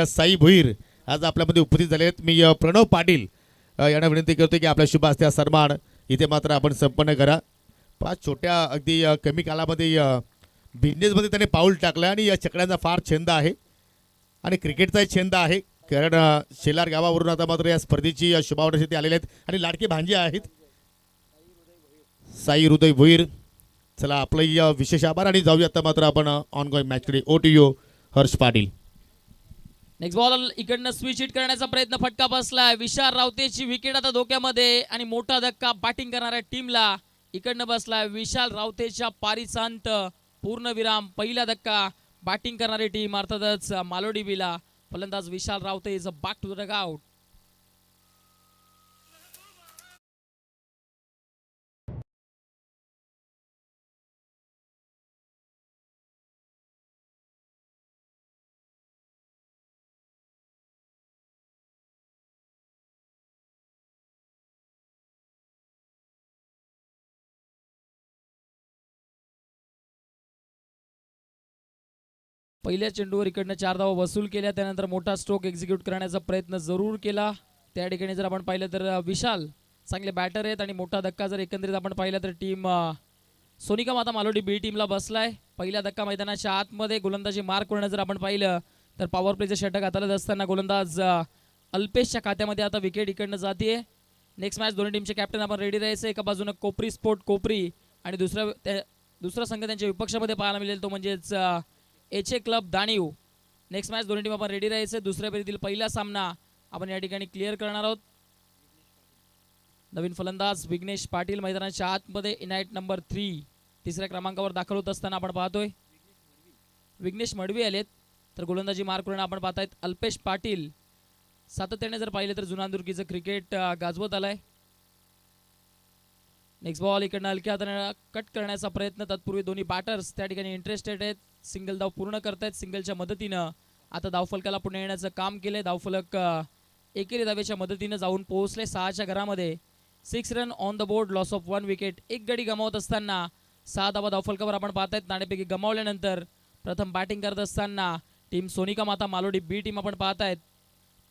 साई भुईर आज आपल्यामध्ये उपस्थित झाले आहेत. मी प्रणव पाटील यांना विनंती करतो की आपल्या शुभ हस्ते सन्मान इथे मात्र आपण संपन्न करा. पाच छोट्या अगदी कमी कालामध्ये बिझनेसमध्ये त्याने पाऊल टाकलं आणि या चकड्यांचा फार छंद आहे आणि क्रिकेटचाही छंद आहे. कारण शेलार गावावरून आता मात्र या स्पर्धेची शुभावृत्ती आलेले आहेत आणि लाडके भांजे आहेत साई हृदय भुईर. चला आपलं विशेष आभार आणि जाऊया आता मात्र आपण ऑन गोईंग मॅचकडे. Over to you Harsh Patil. Next ball इकडनं स्विच हिट करण्याचा प्रयत्न, फटका बसलाय. विशाल रावतेची विकेट आता धोक्यामध्ये आणि मोठा धक्का बॅटिंग करणाऱ्या टीमला इकडनं बसलाय. विशाल रावतेच्या पारीचा अंत, पूर्णविराम. पहिला धक्का बॅटिंग करणारी टीम अर्थातच मालोडी बीला. फलंदाज Vishal Rawate is back to the dugout. पहिल्या चेंडूवर इकडनं 4 धावा वसूल केल्या, त्यानंतर मोठा स्ट्रोक एक्झिक्यूट करण्याचा प्रयत्न जरूर केला. त्या ठिकाणी जर आपण पाहिलं तर विशाल चांगले बॅटर आहेत आणि मोठा धक्का जर एकंदरीत आपण पाहिलं तर टीम सोनिका माता मालोडी बी टीमला बसलाय. पहिला धक्का मैदानाच्या आतमध्ये. गोलंदाजी मार्क करणं जर आपण पाहिलं तर पॉवर प्लेचं षटक हाताळत असताना गोलंदाज अल्पेशच्या खात्यामध्ये आता विकेट इकडनं जाते. नेक्स्ट मॅच दोन्ही टीमचे कॅप्टन आपण रेडी राहायचं. एका बाजूनं कोपरी स्पोर्ट कोपरी आणि दुसरा संघ त्यांच्या विपक्षामध्ये पाहायला मिळेल तो म्हणजेच एच.ए. क्लब दाणीव. नेक्स्ट मॅच दोन्ही टीम आपण रेडी राहायचं. दुसऱ्या फेरीतील पहिला सामना आपण या ठिकाणी क्लिअर करणार आहोत. नवीन फलंदाज विघ्नेश पाटील मैदानाच्या आतमध्ये इनाईट नंबर 3 तिसऱ्या क्रमांकावर दाखल होत असताना आपण पाहतोय विघ्नेश मडवी आलेत. तर गोलंदाजी मार्क करून आपण पाहतायत अल्पेश पाटील. सातत्याने जर पाहिलं तर जुनांदुर्गीचं क्रिकेट गाजवत आलाय. नेक्स्ट बॉल इकडनं हलक्या हाताने कट करण्याचा प्रयत्न. तत्पूर्वी दोन्ही बॅटर्स त्या ठिकाणी इंटरेस्टेड आहेत. सिंगल धाव पूर्ण करतायत. सिंगलच्या मदतीनं आता धावफलकाला पुढे येण्याचं काम केलंय. धावफलक एकेरी धावेच्या मदतीनं जाऊन पोहोचले 6च्या घरामध्ये. 6 run on the board, loss of 1 wicket. एक गडी गमावत असताना 6 धावा धावफलकावर आपण पाहतायत. नाणेपैकी गमावल्यानंतर प्रथम बॅटिंग करत असताना टीम सोनिका माता मालोडी बी टीम आपण पाहतायत.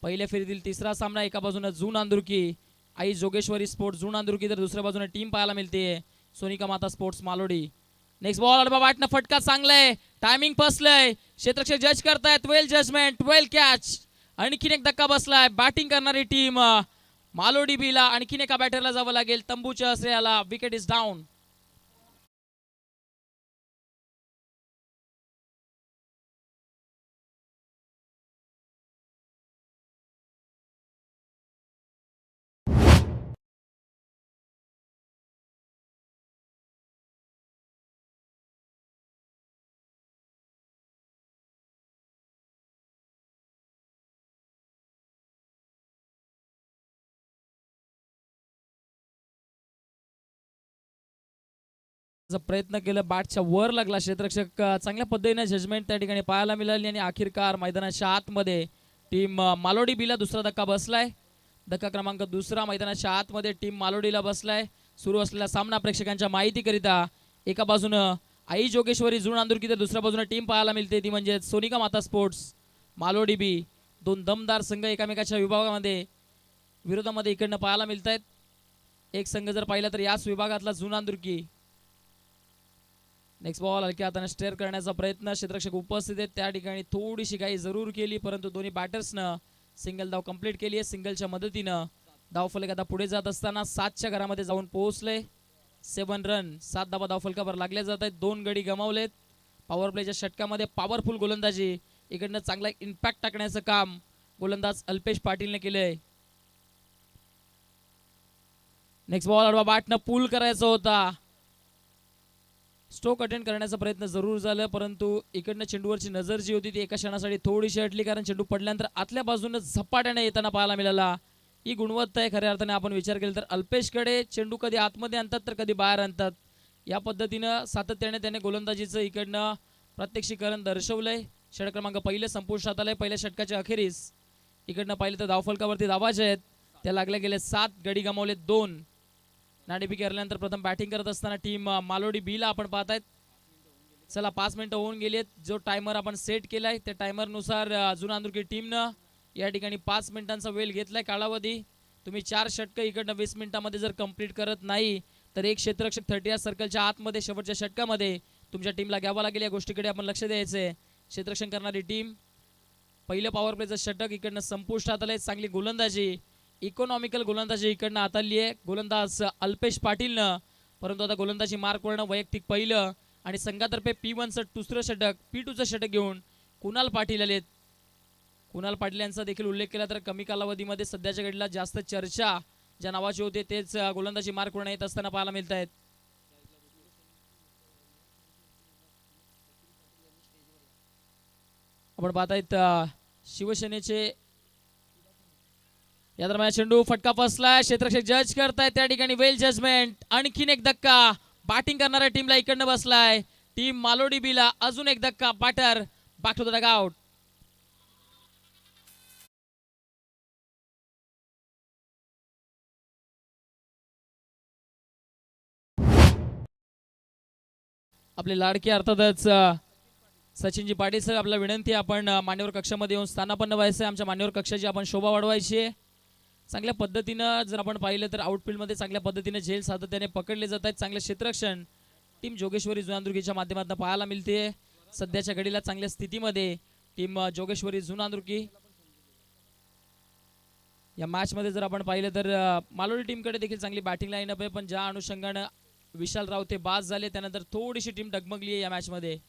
पहिल्या फेरीतील तिसरा सामना. एका बाजूने जून आंदुर्की आई जोगेश्वरी स्पोर्ट्स जून आंदुर्की, तर दुसऱ्या बाजूने टीम पाहायला मिळते सोनिका माता स्पोर्ट्स मालोडी. नेक्स्ट बॉल अडबा वाटणं, फटका चांगलाय, टायमिंग फसलंय. क्षेत्ररक्षक जज करतायत. वेल जजमेंट, वेल कॅच. आणखीन एक धक्का बसलाय. बॅटिंग करणारी टीम मालोडी बीला आणखीन एका बॅटरला जावं लागेल. तंबूच्या आश्रयाला. Wicket is down. प्रयत्न केला, बॅटच्या वर लागला. क्षेत्ररक्षक चांगल्या पद्धतीने जजमेंट त्या ठिकाणी पाहायला मिळाली आणि अखेरकार मैदानाच्या आतमध्ये टीम मालोडी बीला दुसरा धक्का बसलाय. धक्का क्रमांक दुसरा मैदानाच्या आतमध्ये टीम मालोडीला बसलाय. सुरू असलेला सामना प्रेक्षकांच्या माहितीकरिता एका बाजूनं आई जोगेश्वरी जून आंदुर्की, तर दुसऱ्या बाजूने टीम पाहायला मिळते ती म्हणजे सोनिका माता स्पोर्ट्स मालोडी बी. दोन दमदार संघ एकामेकाच्या विभागामध्ये विरोधामध्ये इकडनं पाहायला मिळत आहेत. एक संघ जर पाहिला तर याच विभागातला जून आंदुर्की. नेक्स्ट बॉल हलक्या हाताने स्टेअर करण्याचा प्रयत्न. क्षेत्ररक्षक उपस्थित आहेत. त्या ठिकाणी थोडीशी काही जरूर केली, परंतु दोन्ही बॅटर्सनं सिंगल धाव कंप्लीट केली आहे. सिंगलच्या मदतीनं धावफलक आता पुढे जात असताना 7च्या घरामध्ये जाऊन पोहोचले. 7 रन, 7 धावा धावफलकावर लागल्या जात आहेत. 2 गडी गमावलेत. पॉवर प्लेच्या षटकामध्ये पॉवरफुल गोलंदाजी. इकडनं चांगला इम्पॅक्ट टाकण्याचं काम गोलंदाज अल्पेश पाटीलने केलंय. नेक्स्ट बॉल अडवा बॅटनं पूल करायचा होता. स्ट्रोक अटेंड करण्याचा प्रयत्न जरूर झाला, परंतु इकडनं चेंडूवरची नजर जी होती ती एका क्षणासाठी थोडीशी हटली. कारण चेंडू पडल्यानंतर आतल्या बाजूने झपाट्याने येताना पाहायला मिळाला. ही गुणवत्ता आहे खऱ्या अर्थाने. आपण विचार केला तर अल्पेशकडे चेंडू कधी आतमध्ये आणतात तर कधी बाहेर आणतात. या पद्धतीनं सातत्याने त्याने गोलंदाजीचं इकडनं प्रत्यक्षीकरण दर्शवलंय. षटक क्रमांक पहिले संपुष्टात आलंय. पहिल्या षटकाच्या अखेरीस इकडनं पाहिलं तर धावफलकावरती धावा ज्या आहेत त्या लागल्या गेले. 7 गडी गमावले 2. नाणेफेक हरल्यानंतर प्रथम बॅटिंग करत असताना टीम मालोडी बीला आपण पाहतायत. चला 5 मिनिटं होऊन गेलेत. जो टायमर आपण सेट केलाय त्या टायमरनुसार जुनांदुर्गी टीमनं या ठिकाणी 5 मिनिटांचा वेळ घेतलाय कालावधी. तुम्ही 4 षटकं इकडनं 20 मिनिटांमध्ये जर कंप्लीट करत नाही तर एक क्षेत्ररक्षक 30 सर्कलच्या आतमध्ये शेवटच्या षटकामध्ये तुमच्या टीमला घ्यावं लागेल. या गोष्टीकडे आपण लक्ष द्यायचंय. क्षेत्ररक्षण करणारी टीम पहिलं पॉवर प्लेचं षटक इकडनं संपुष्टात आलंय. चांगली गोलंदाजी, इकॉनॉमिकल गोलंदाजी इकडनं हाताळली आहे गोलंदाज अल्पेश पाटीलनं. परंतु आता गोलंदाजी मार्कवरनं वैयक्तिक पहिलं आणि संघातर्फे P1चं दुसरं षटक, P2चं षटक घेऊन कुणाल पाटील आलेत. कुणाल पाटील यांचा देखील उल्लेख केला तर कमी कालावधीमध्ये सध्याच्या घडीला जास्त चर्चा ज्या नावाची होते तेच गोलंदाजी मार्कवरनं येत असताना पाहायला मिळत आहेत. आपण पाहतायत शिवसेनेचे या दरम्यान चेंडू फटका फसलाय. क्षेत्ररक्षक जज करतायत त्या ठिकाणी. वेल जजमेंट. आणखीन एक धक्का बॅटिंग करणाऱ्या टीमला इकडनं बसलाय. टीम मालोडी बीला अजून एक धक्का. Batter back to the dugout. आपले लाडके अर्थातच सचिनजी पाटील सर, आपला विनंती आहे आपण मान्यवर कक्षामध्ये येऊन स्थानापन्न व्हायचं आहे. आमच्या मान्यवर कक्षाची आपण शोभा वाढवायची आहे. चांगल्या पद्धतीनं जर आपण पाहिलं तर आउटफील्डमध्ये चांगल्या पद्धतीने झेल सातत्याने पकडले जात आहेत. चांगले क्षेत्ररक्षण टीम जोगेश्वरी जुनांदुर्गीच्या माध्यमातून पाहायला मिळते. सध्याच्या घडीला चांगल्या स्थितीमध्ये टीम जोगेश्वरी जुनांदुर्गी या मॅचमध्ये जर आपण पाहिलं तर मालोडी टीमकडे देखील चांगली बॅटिंग लाईनअप आहे. पण ज्या अनुषंगानं विशाल रावते बाद झाले त्यानंतर थोडीशी टीम डगमगली आहे या मॅचमध्ये.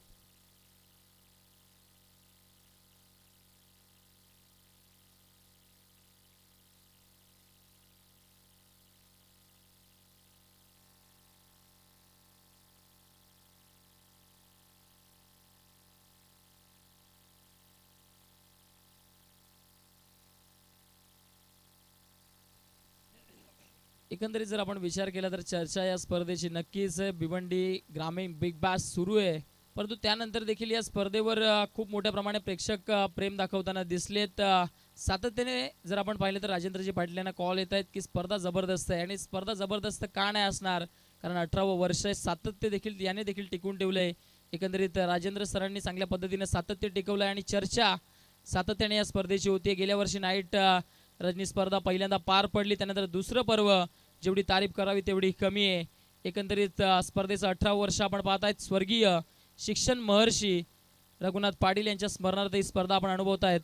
एकंदरीत जर आपण विचार केला तर चर्चा या स्पर्धेची नक्कीच आहे. भिवंडी ग्रामीण बिग बॅश सुरू आहे, परंतु त्यानंतर देखील या स्पर्धेवर खूप मोठ्या प्रमाणे प्रेक्षक प्रेम दाखवताना दिसलेत. सातत्याने जर आपण पाहिलं तर राजेंद्रजी पाटील यांना कॉल येत आहेत की स्पर्धा जबरदस्त आहे. आणि स्पर्धा जबरदस्त का नाही असणार, कारण 18वं वर्ष आहे. सातत्य देखील याने देखील टिकून ठेवलंय. एकंदरीत राजेंद्र सरांनी चांगल्या पद्धतीने सातत्य टिकवलंय आणि चर्चा सातत्याने या स्पर्धेची होती. गेल्या वर्षी नाईट रजनी स्पर्धा पहिल्यांदा पार पडली, त्यानंतर दुसरं पर्व जेवढी तारीफ करावी तेवढी कमी आहे. एकंदरीत स्पर्धेचं 18वं वर्ष आपण पाहतायत. स्वर्गीय शिक्षण महर्षी रघुनाथ पाटील यांच्या स्मरणार्थ ही स्पर्धा आपण अनुभवत आहेत.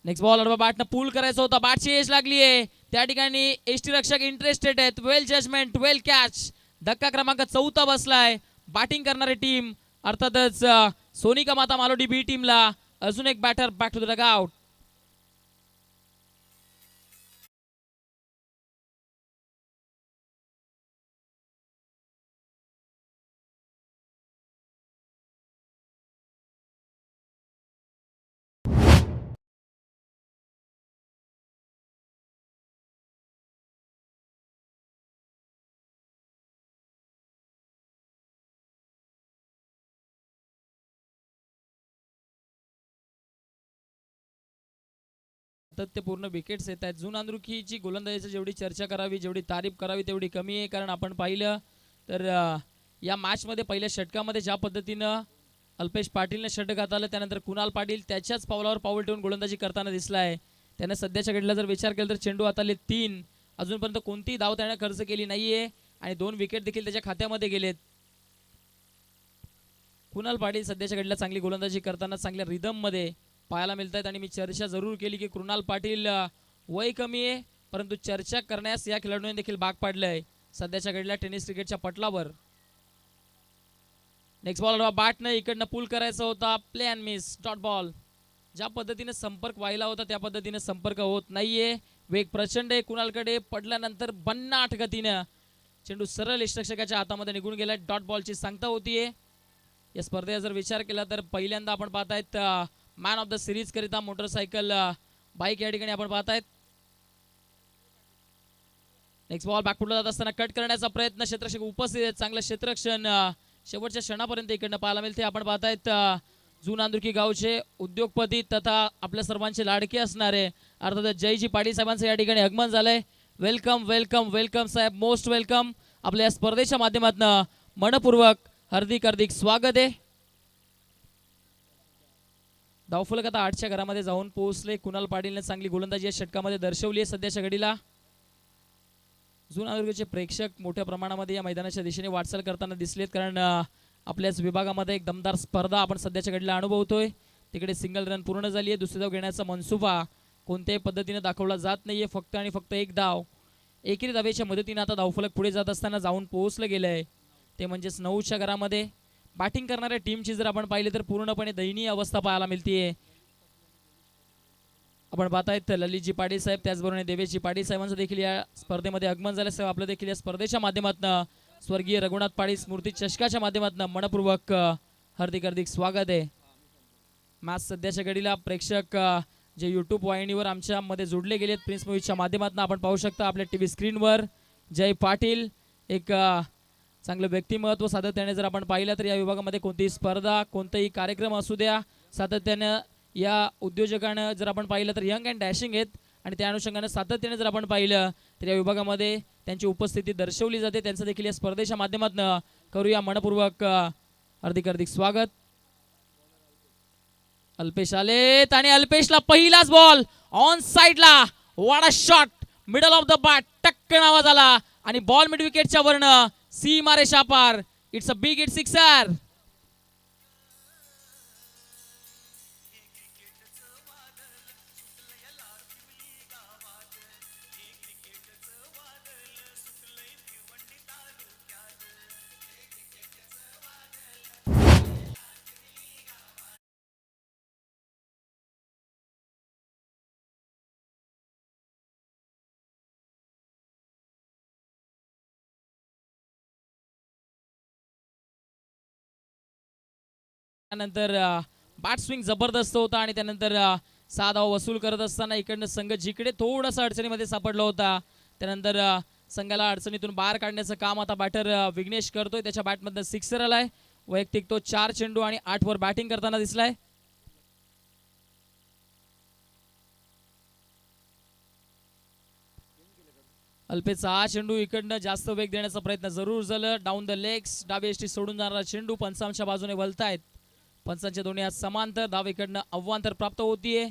नेक्स्ट बॉल अडवा बॅटनं पूल करायचा होता, बॅटची एज लागली आहे त्या ठिकाणी. एसटी रक्षक इंटरेस्टेड आहेत. वेल जजमेंट, वेल कॅच. धक्का क्रमांक 4 बसलाय. बॅटिंग करणारी टीम अर्थातच सोनिका माता मालोडी बी टीमला अजून एक batter back to the dugout. सातत्यपूर्ण विकेट्स येत आहेत. जुनांदुर्गीची गोलंदाजीची जेवढी चर्चा करावी, जेवढी तारीफ करावी तेवढी कमी आहे. कारण आपण पाहिलं तर या मॅचमध्ये पहिल्या षटकामध्ये ज्या पद्धतीनं अल्पेश पाटीलने षटक हाताळलं, त्यानंतर कुणाल पाटील त्याच्याच पावलावर पाऊल ठेवून गोलंदाजी करताना दिसलाय. त्याने सध्याच्या घडीला जर विचार केला तर चेंडू हाताळले 3, अजूनपर्यंत कोणतीही धाव त्याने खर्च केली नाहीये आणि 2 विकेट देखील त्याच्या खात्यामध्ये गेलेत. कुणाल पाटील सध्याच्या घडीला चांगली गोलंदाजी करताना चांगल्या रिदममध्ये पाहायला मिळत आहेत. आणि मी चर्चा जरूर केली की कुणाल पाटील वय कमी आहे, परंतु चर्चा करण्यास या खेळाडूने देखील भाग पाडलंय सध्याच्या घडीला टेनिस क्रिकेटच्या पटलावर. नेक्स्ट बॉल बॅटनं इकडनं पूल करायचा होता, play and miss, dot ball. ज्या पद्धतीने संपर्क व्हायला होता त्या पद्धतीने संपर्क होत नाहीये. वेग प्रचंड आहे कुणालकडे. पडल्यानंतर भन्नाट गतीनं चेंडू सरळ यष्टिरक्षकाच्या हातामध्ये निघून गेला. डॉट बॉलची सांगता होतीये. या स्पर्धेचा जर विचार केला तर पहिल्यांदा आपण पाहतायत मॅन ऑफ द सिरीज करिता मोटरसायकल बाईक या ठिकाणी आपण पाहतायत. नेक्स्ट बॉल बॅकफुटला जात असताना कट करण्याचा प्रयत्न, क्षेत्ररक्षक उपस्थित आहेत. चांगलं क्षेत्ररक्षण शेवटच्या क्षणापर्यंत इकडनं पाहायला मिळते. आपण पाहतायत जुनांदुर्गी गावचे उद्योगपती तथा आपल्या सर्वांचे लाडके असणारे अर्थात जयजी पाटील साहेबांचं या ठिकाणी आगमन झालंय. वेलकम वेलकम वेलकम साहेब, मोस्ट वेलकम. आपल्या या स्पर्धेच्या माध्यमातून मनपूर्वक हार्दिक हार्दिक स्वागत आहे. धावफलक आता 8च्या घरामध्ये जाऊन पोहोचले. कुणाल पाटीलने चांगली गोलंदाजी या षटकामध्ये दर्शवली आहे सध्याच्या घडीला. जुनागडचे प्रेक्षक मोठ्या प्रमाणामध्ये या मैदानाच्या दिशेने वाटचाल करताना दिसलेत, कारण आपल्याच विभागामध्ये एक दमदार स्पर्धा आपण सध्याच्या घडीला अनुभवतोय. तिकडे सिंगल रन पूर्ण झाली आहे. दुसरी धाव घेण्याचा मनसुबा कोणत्याही पद्धतीने दाखवला जात नाहीये. फक्त आणि फक्त एक धाव एकेरी धावेच्या मदतीने आता धावफलक पुढे जात असताना जाऊन पोहोचलं गेलंय. ते म्हणजेच 9च्या घरामध्ये बॅटिंग करणाऱ्या टीमची जर आपण पाहिले तर पूर्णपणे दयनीय अवस्था पाहायला मिळतीये. आपण पाहतायत ललितजी पाटील साहेब, त्याचबरोबर देवेशजी पाटील साहेबांचं देखील या स्पर्धेमध्ये आगमन झालं. साहेब आपलं देखील या स्पर्धेच्या माध्यमातून स्वर्गीय रघुनाथ पाटील स्मृती चषकाच्या माध्यमातून मनपूर्वक हार्दिक हार्दिक स्वागत आहे. मॅच सध्याच्या घडीला प्रेक्षक जे यूट्यूब वाहिनीवर आमच्यामध्ये जोडले गेलेत प्रिन्स मूवीजच्या माध्यमातून आपण पाहू शकता आपल्या टीव्ही स्क्रीनवर. जय पाटील एक चांगलं व्यक्तिमत्व. सातत्याने जर आपण पाहिलं तर या विभागामध्ये कोणतीही स्पर्धा कोणताही कार्यक्रम असू द्या, सातत्यानं या उद्योजकांना जर आपण पाहिलं तर यंग अँड डॅशिंग आहेत आणि त्या अनुषंगाने सातत्याने जर आपण पाहिलं तर या विभागामध्ये त्यांची उपस्थिती दर्शवली जाते. त्यांचं देखील या स्पर्धेच्या माध्यमातून करूया मनपूर्वक हार्दिक हार्दिक स्वागत. अल्पेश आलेत आणि अल्पेशला पहिलाच बॉल ऑन साइडला. What a shot, middle of the bat, टक्कन आवाज आला आणि बॉल मिड विकेटच्या वरन सी मारे शापार. It's a big hit sixer. त्यानंतर बॅट स्विंग जबरदस्त होता आणि त्यानंतर 6 धावा वसूल करत असताना इकडनं संघ जिकडे थोडासा अडचणीमध्ये सापडला होता, त्यानंतर संघाला अडचणीतून बाहेर काढण्याचं काम आता बॅटर विघ्नेश करतोय. त्याच्या बॅटमधनं सिक्सर आलाय. वैयक्तिक तो 4 चेंडू आणि 8 वर बॅटिंग करताना दिसलाय. अल्पेशचा हा चेंडू इकडनं जास्त वेग देण्याचा प्रयत्न जरूर झाला. डाऊन द लेग्स, डावी एष्टी सोडून जाणारा चेंडू पंचांच्या बाजूने वलतायत. पंचांच्या दोन्ही हात समांतर. धाव इकडनं अव्वांतर प्राप्त होतीये.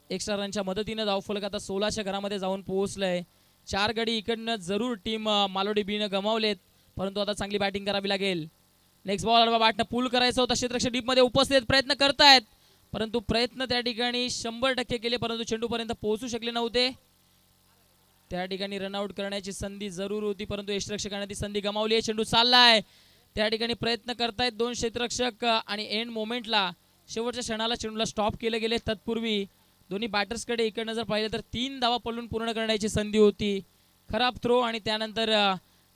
एक्स्ट्रा रनच्या मदतीने धावफलक आता 16च्या घरामध्ये जाऊन पोहोचलंय. 4 गडी इकडनं जरूर टीम मालोडी बीनं गमावलेत, परंतु आता चांगली बॅटिंग करावी लागेल. नेक्स्ट बॉल बॅटनं पूल करायचं होतं. क्षेत्ररक्षक डीप मध्ये उपस्थित प्रयत्न करतायत, परंतु प्रयत्न त्या ठिकाणी 100% केले, परंतु चेंडूपर्यंत पोहोचू शकले नव्हते. त्या ठिकाणी रनआउट करण्याची संधी जरूर होती, परंतु यष्टिरक्षकाने ती संधी गमावली आहे. चेंडू चाललाय. त्या ठिकाणी प्रयत्न करतायत 2 क्षेत्ररक्षक आणि एंड मोमेंटला शेवटच्या क्षणाला चेंडूला स्टॉप केले गेले. तत्पूर्वी दोन्ही बॅटर्सकडे इकडनं जर पाहिलं तर 3 धावा पडून पूर्ण करण्याची संधी होती. खराब थ्रो आणि त्यानंतर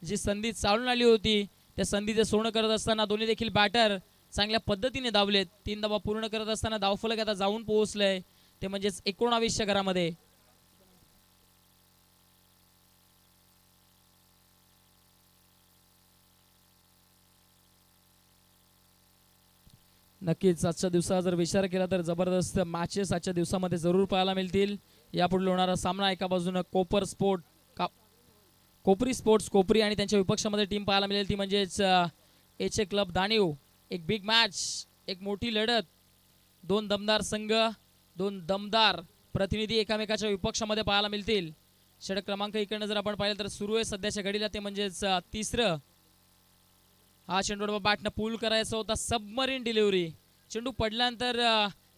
जी संधी चालून आली होती त्या संधीचं सोनं करत असताना दोन्ही देखील बॅटर चांगल्या पद्धतीने धावलेत. 3 धावा पूर्ण करत असताना धावफलक आता जाऊन पोहोचलंय ते म्हणजेच 19च्या घरामध्ये. नक्कीच आजच्या दिवसाचा जर विचार केला तर जबरदस्त मॅचेस आजच्या दिवसामध्ये जरूर पाहायला मिळतील. यापुढे होणारा सामना एका बाजूनं कोपरी स्पोर्ट्स कोपरी आणि त्यांच्या विपक्षामध्ये टीम पाहायला मिळेल, ती म्हणजेच एच क्लब दानिव. एक बिग मॅच, एक मोठी लढत. 2 दमदार संघ, 2 दमदार प्रतिनिधी एकामेकाच्या विपक्षामध्ये पाहायला मिळतील. षटक क्रमांक इकडनं जर आपण पाहिलं तर सुरू आहे सध्याच्या घडीला, ते म्हणजेच 3रं. हा चेंडू बॅटनं पूल करायचा होता. Submarine delivery. चेंडू पडल्यानंतर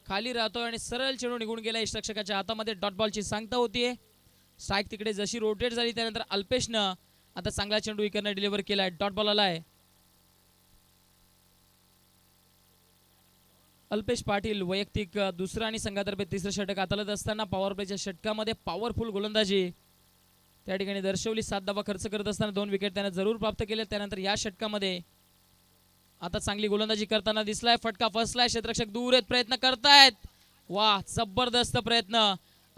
खाली राहतोय आणि सरळ चेंडू निघून गेला. यष्टिरक्षकाच्या हातामध्ये डॉट बॉलची सांगता होतीये. स्ट्राईक तिकडे जशी रोटेट झाली त्यानंतर अल्पेशनं आता चांगला चेंडू इकडनं डिलिव्हर केलाय. डॉट बॉल आलाय. अल्पेश पाटील वैयक्तिक 2रं आणि संघातर्फे 3रं षटक हाताळत असताना पॉवर प्लेच्या षटकामध्ये पॉवरफुल गोलंदाजी त्या ठिकाणी दर्शवली. 7 धावा खर्च करत असताना 2 विकेट त्याने जरूर प्राप्त केले. त्यानंतर या षटकामध्ये आता चांगली गोलंदाजी करताना दिसलाय. फटका फसलाय. क्षेत्ररक्षक दूर आहेत, प्रयत्न करतायत. वा, जबरदस्त प्रयत्न.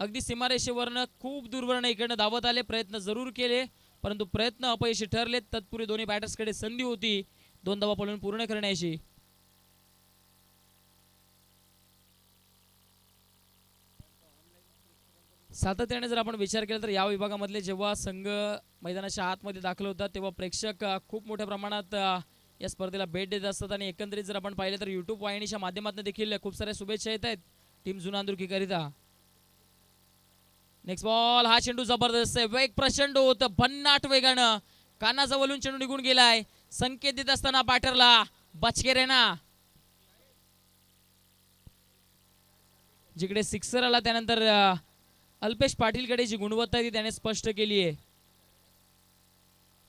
अगदी सीमारेषेवरनं खूप दूरवरनं इकडनं धावत आले, प्रयत्न जरूर केले, परंतु प्रयत्न अपयशी ठरले. तत्पूर्वी दोन्ही बॅटर्सकडे संधी होती 2 धावा पडून पूर्ण करण्याची. सातत्याने जर आपण विचार केला तर या विभागामधले जेव्हा संघ मैदानाच्या आतमध्ये दाखल होतात तेव्हा प्रेक्षक खूप मोठ्या प्रमाणात या स्पर्धेला भेट देत असतात आणि एकंदरीत जर आपण पाहिलं तर युट्यूब वाहिनीच्या माध्यमातून देखील खूप साऱ्या शुभेच्छा येत आहेत टीम जुनांदुर्की करिता. नेक्स्ट बॉल, हा चेंडू जबरदस्त आहे, वेग प्रचंड होतं, भन्नाट वेगानं कानाजवळून चेंडू निघून गेलाय. संकेत देत असताना बॅटरला बचके रेना, जिकडे सिक्सर आला त्यानंतर अल्पेश पाटीलकडे जी गुणवत्ता ती त्याने स्पष्ट केली आहे.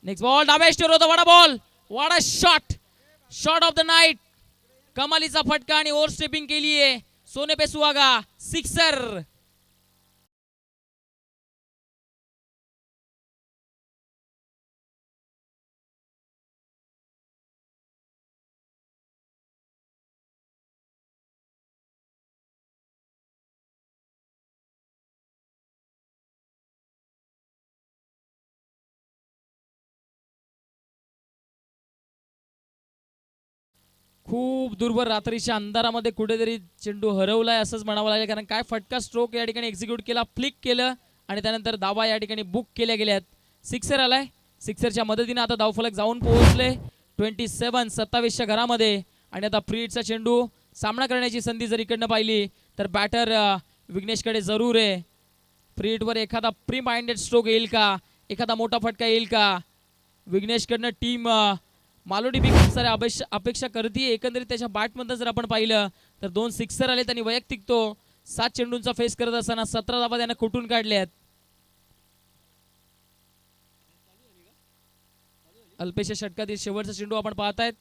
नेक्स्ट बॉल, डाव्या स्टेअर होता, vada ball, vada shot, shot of the night, कमालीचा फटका आणि ओव्हर स्टेपिंग केली आहे सोने पे सुहागा, सिक्सर. खूप दूरवर रात्रीच्या अंधारामध्ये कुठेतरी चेंडू हरवलाय असंच म्हणावं लागेल, कारण काय फटका स्ट्रोक या ठिकाणी एक्झिक्यूट केला, फ्लिक केलं आणि त्यानंतर धावा या ठिकाणी बुक केल्या गेल्यात. सिक्सर आलाय, सिक्सरच्या मदतीने आता धावफलक जाऊन पोहोचले 27 घरामध्ये. आणि आता फ्री हिटचा चेंडू, सामना करण्याची संधी जर इकडनं पाहिली तर बॅटर विघ्नेशकडे जरूर आहे. फ्री हिटवर एखादा प्री माइंडेड स्ट्रोक येईल का, एखादा मोठा फटका येईल का विघ्नेशकडनं. टीम मालोडी बी खूप साऱ्या अपेक्षा करते. एकंदरीत त्याच्या बॅटमध्ये जर आपण पाहिलं तर 2 सिक्सर आले, त्यांनी वैयक्तिक तो 7 चेंडूंचा फेस करत असताना 17 धावा त्यानं कुठून काढल्यात. अल्पेशच्या षटकातील शेवटचा चेंडू आपण पाहतायत.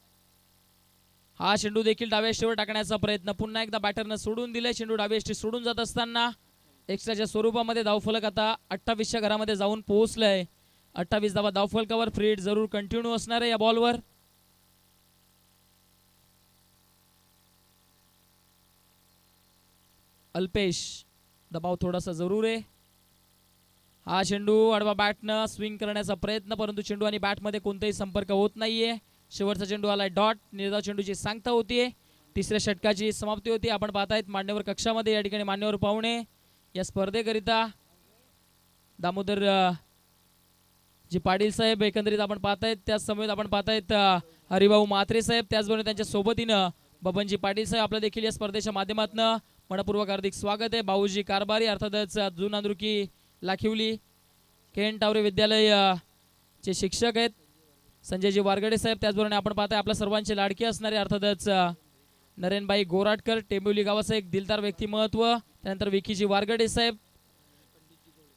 हा चेंडू देखील डाव्या एष्टीवर टाकण्याचा प्रयत्न, पुन्हा एकदा बॅटरनं सोडून दिलाय. चेंडू डाव्या एष्टी सोडून जात असताना एक्स्ट्राच्या स्वरूपामध्ये धावफलक आता 28 घरामध्ये जाऊन पोहोचलंय. 28 धावा धावफलकावर. फ्री हिट जरूर कंटिन्यू असणार आहे या बॉलवर. अल्पेश, दबाव थोडासा जरूर आहे. हा चेंडू आडवा बॅटनं स्विंग करण्याचा प्रयत्न, परंतु चेंडू आणि बॅटमध्ये कोणताही संपर्क होत नाहीये. शेवटचा चेंडू आलाय डॉट. निर्धाव चेंडूची सांगता होतीये. तिसऱ्या षटकाची समाप्ती होती. आपण पाहतायत मान्यवर कक्षामध्ये या ठिकाणी मान्यवर पाहुणे या स्पर्धेकरिता दामोदर जी पाटील साहेब एकंदरीत आपण पाहतायत. त्याच समवेत आपण पाहतायत हरिभाऊ म्हात्रे साहेब, त्याचबरोबर त्यांच्या सोबतीनं बबनजी पाटील साहेब आपलं देखील या स्पर्धेच्या माध्यमातून मनपूर्वक हार्दिक स्वागत आहे. भाऊजी कारभारी अर्थातच जुनांदुर्की लाखिवली केन टावरे विद्यालय चे शिक्षक आहेत संजयजी वारगडे साहेब. त्याचबरोबर आपण पाहताय आपल्या सर्वांचे लाडके असणारे अर्थातच नरेनबाई गोराटकर, टेंबिवली गावाचं एक दिलदार व्यक्तिमत्व. त्यानंतर विकीजी वारगडे साहेब,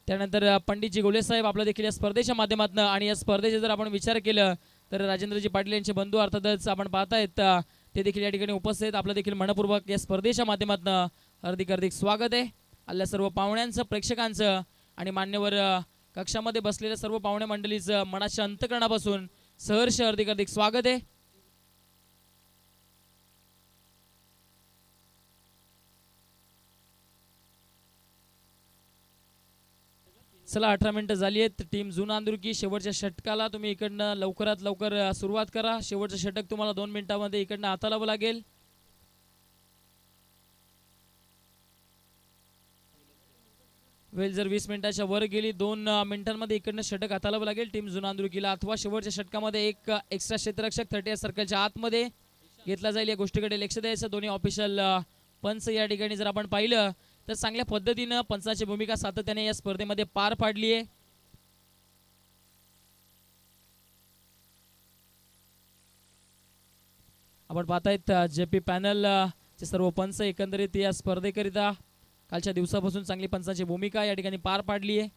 त्यानंतर पंडितजी गोले साहेब आपलं देखील या स्पर्धेच्या माध्यमातून. आणि या स्पर्धेचे जर आपण विचार केलं तर राजेंद्रजी पाटील यांचे बंधू अर्थातच आपण पाहतायत ते देखील या ठिकाणी उपस्थित आहेत. आपलं देखील मनपूर्वक या स्पर्धेच्या माध्यमातून हार्दिक हार्दिक स्वागत आहे. आल्या सर्व पाहुण्यांचं, प्रेक्षकांचं आणि मान्यवर कक्षामध्ये बसलेल्या सर्व पाहुणे मंडळीचं मनाच्या अंतकरणापासून सहर्ष हार्दिक हार्दिक स्वागत आहे. चला 18 मिनिटं झाली आहेत. टीम जुनांदुर्की शेवटच्या षटकाला तुम्ही इकडनं लवकरात लवकर सुरुवात करा. शेवटचं षटक तुम्हाला 2 मिनिटांमध्ये इकडनं हाताळावं लागेल. वेळ जर 20 मिनिटाच्या वर गेली 2 मिनिटांमध्ये इकडनं षटक हाताळावं लागेल टीम जुनांदुर्कीला. अथवा शेवटच्या षटकामध्ये एक एक्स्ट्रा क्षेत्ररक्षक 30 सर्कलच्या आतमध्ये घेतला जाईल. या गोष्टीकडे लक्ष द्यायचं. दोन्ही ऑफिशियल पंच या ठिकाणी जर आपण पाहिलं तर चांगल्या पद्धतीनं पंचाची भूमिका सातत्याने या स्पर्धेमध्ये पार पाडली आहे. आपण पाहतायत जेपी पॅनल चे सर्व पंच एकंदरीत या स्पर्धेकरिता कालच्या दिवसापासून चांगली पंचाची भूमिका या ठिकाणी पार पाडली आहे.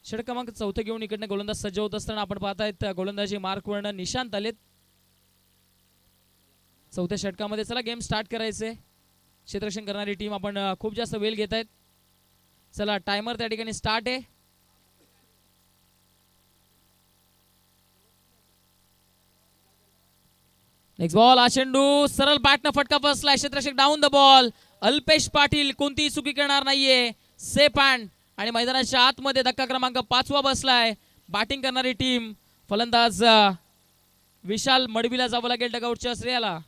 षटक क्रमांक 4 घेऊन इकडनं गोलंदाज सज्ज होत असताना आपण पाहतायत गोलंदाजी मार्कवर्ण निशांत आलेत 4थ्या षटकामध्ये. चला गेम स्टार्ट करायचे. क्षेत्ररक्षण करणारी टीम आपण खूप जास्त वेळ घेत आहेत. चला टायमर त्या ठिकाणी स्टार्ट आहे. नेक्स्ट बॉल, हा चेंडू सरळ बॅटनं फटका बसलाय. क्षेत्ररक्षक down the ball. Alpesh Patil कोणतीही चुकी करणार नाहीये. सेफ हँड आणि मैदानाच्या आतमध्ये धक्का क्रमांक 5वा बसलाय. बॅटिंग करणारी टीम फलंदाज विशाल मडवीला जावं लागेल डगआउटच्या श्रेयाला.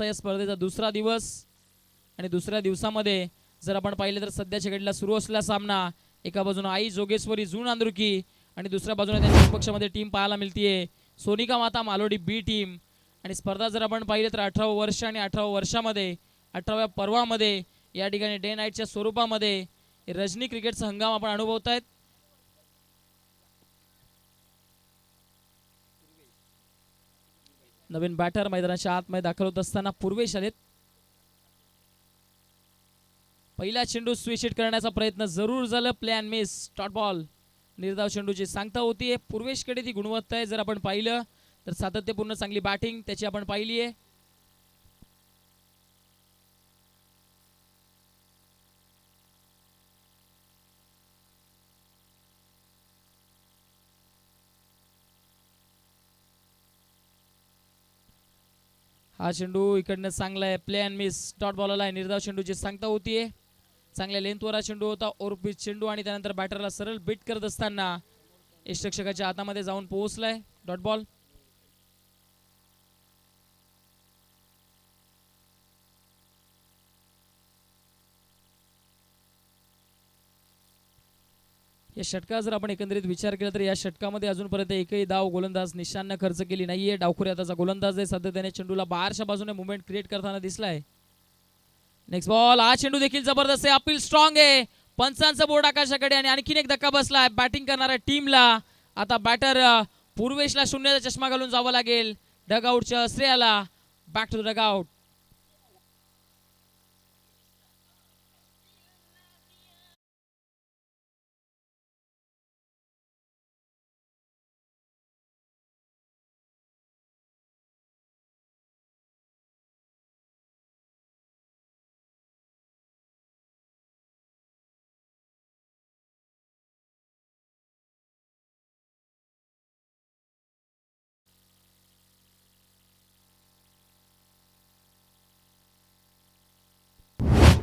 या स्पर्धेचा दुसरा दिवस आणि दुसऱ्या दिवसामध्ये जर आपण पाहिलं तर सध्याच्या घडीला सुरू असलेला सामना एका बाजूने आई जोगेश्वरी जून अंद्रुकी आणि दुसऱ्या बाजूने त्यांच्या पक्षामध्ये टीम पाहायला मिळतीये सोनिका माता मालोडी बी टीम. आणि स्पर्धा जर आपण पाहिलं तर 18 वर्ष आणि 18 वर्षामध्ये 18व्या पर्वामध्ये या ठिकाणी डे नाईटच्या स्वरूपामध्ये रजनी क्रिकेटचा हंगाम आपण अनुभवतायत. नवीन बॅटर मैदानाच्या आतमध्ये दाखल होत असताना पूर्वेश आलेत. पहिला चेंडू स्विच हिट करण्याचा प्रयत्न जरूर झाला. Plan miss. Dot ball. निर्धाव चेंडूची सांगता होतीये. पूर्वेशकडे ती गुणवत्ता आहे. जर आपण पाहिलं तर सातत्यपूर्ण चांगली बॅटिंग त्याची आपण पाहिली आहे. हा चेंडू इकडनं चांगला आहे. Play and miss. Dot ball आला आहे. निर्धाव चेंडूची सांगता होतीये. चांगल्या लेंथवर हा चेंडू होता. ओरपीच चेंडू आणि त्यानंतर बॅटरला सरळ बीट करत असताना यष्टरक्षकाच्या हातामध्ये जाऊन पोहोचलाय. Dot ball. या षटका जर आपण एकंदरीत विचार केला तर या षटकामध्ये अजूनपर्यंत एकही धाव गोलंदाज निशांना खर्च केली नाहीये. डावखुरी हाताचा गोलंदाज आहे. सध्या त्याने चेंडूला बाहेरच्या बाजूने मुवमेंट क्रिएट करताना दिसलाय. Next ball. हा चेंडू देखील जबरदस्त आहे. अपील स्ट्रॉंग आहे. पंचांचा बोर्ड आकाशाकडे आणि आणखीन एक धक्का बसलाय बॅटिंग करणाऱ्या टीमला. आता बॅटर पूर्वेशला शून्याचा चष्मा घालून जावं लागेल. डगआउटच्या श्रेयाला. Back to the dugout.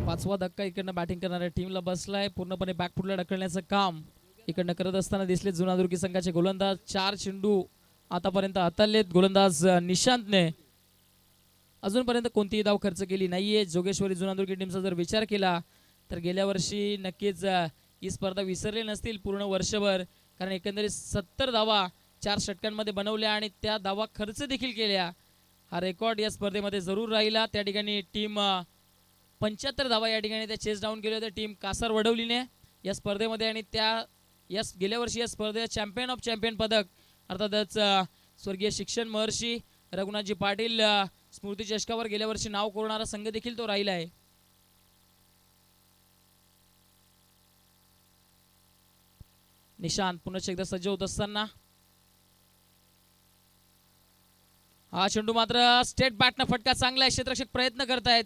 पाचवा धक्का इकडनं बॅटिंग करणाऱ्या टीमला बसलाय. पूर्णपणे बॅकफुटला ढकलण्याचं काम इकडनं करत असताना दिसले जुनादुर्गी संघाचे गोलंदाज. 4 चेंडू आतापर्यंत हाताळलेत गोलंदाज निशांतने. अजूनपर्यंत कोणतीही धाव खर्च केली नाहीये. जोगेश्वरी जुनादुर्गी टीमचा जर विचार केला तर गेल्या वर्षी नक्कीच ही स्पर्धा विसरली नसतील पूर्ण वर्षभर. कारण एकंदरीत 70 धावा 4 षटकांमध्ये बनवल्या आणि त्या धावा खर्च देखील केल्या. हा रेकॉर्ड या स्पर्धेमध्ये जरूर राहिला. त्या ठिकाणी टीम 75 धावा या ठिकाणी त्या चेस डाऊन केल्या होत्या टीम कासार वडवलीने या स्पर्धेमध्ये. आणि त्या गेल्या वर्षी या स्पर्धेत चॅम्पियन ऑफ चॅम्पियन पदक अर्थातच स्वर्गीय शिक्षण महर्षी रघुनाथजी पाटील स्मृती चषकावर गेल्या वर्षी नाव कोरणारा संघ देखील तो राहिला आहे. निशांत पुन्हा एकदा सज्ज होत असताना हा चेंडू मात्र स्टेट बॅटनं फटका चांगला आहे. क्षेत्ररक्षक प्रयत्न करतायत.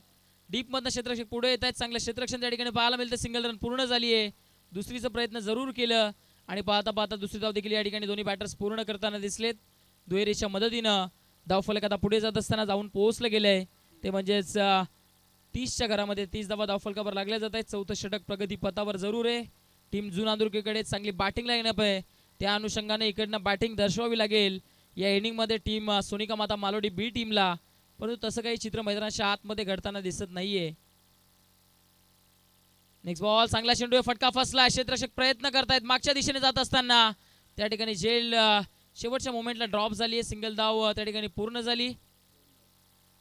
डीप मधनं क्षेत्ररक्षक पुढे येत आहेत. चांगलं क्षेत्ररक्षण त्या ठिकाणी पाहायला मिळतं. सिंगल रन पूर्ण झाली आहे. दुसरीचा प्रयत्न जरूर केलं आणि पाहता पाहता दुसरी धाव देखील या ठिकाणी दोन्ही बॅटर्स पूर्ण करताना दिसलेत. दुहेरीच्या मदतीनं धावफलक आता पुढे जात असताना जाऊन पोहोचलं गेलंय. ते म्हणजेच 30च्या घरामध्ये 30 धावा धावफलकावर लागल्या जात आहेत. चौथं षटक प्रगती पथावर जरूर आहे. टीम जुनादुर्गीकडे चांगली बॅटिंग लाईनअप आहे. त्या अनुषंगाने इकडनं बॅटिंग दर्शवावी लागेल या इनिंगमध्ये टीम सोनिका माता मालोडी बी टीमला. परंतु तसं काही चित्र मैदानाच्या आतमध्ये घडताना दिसत नाहीये. Next ball. चांगला चेंडू फटका फसला. क्षेत्ररक्षक प्रयत्न करतायत मागच्या दिशेने जात असताना त्या ठिकाणी झेल शेवटच्या मोमेंटला ड्रॉप झाली आहे. सिंगल धाव त्या ठिकाणी पूर्ण झाली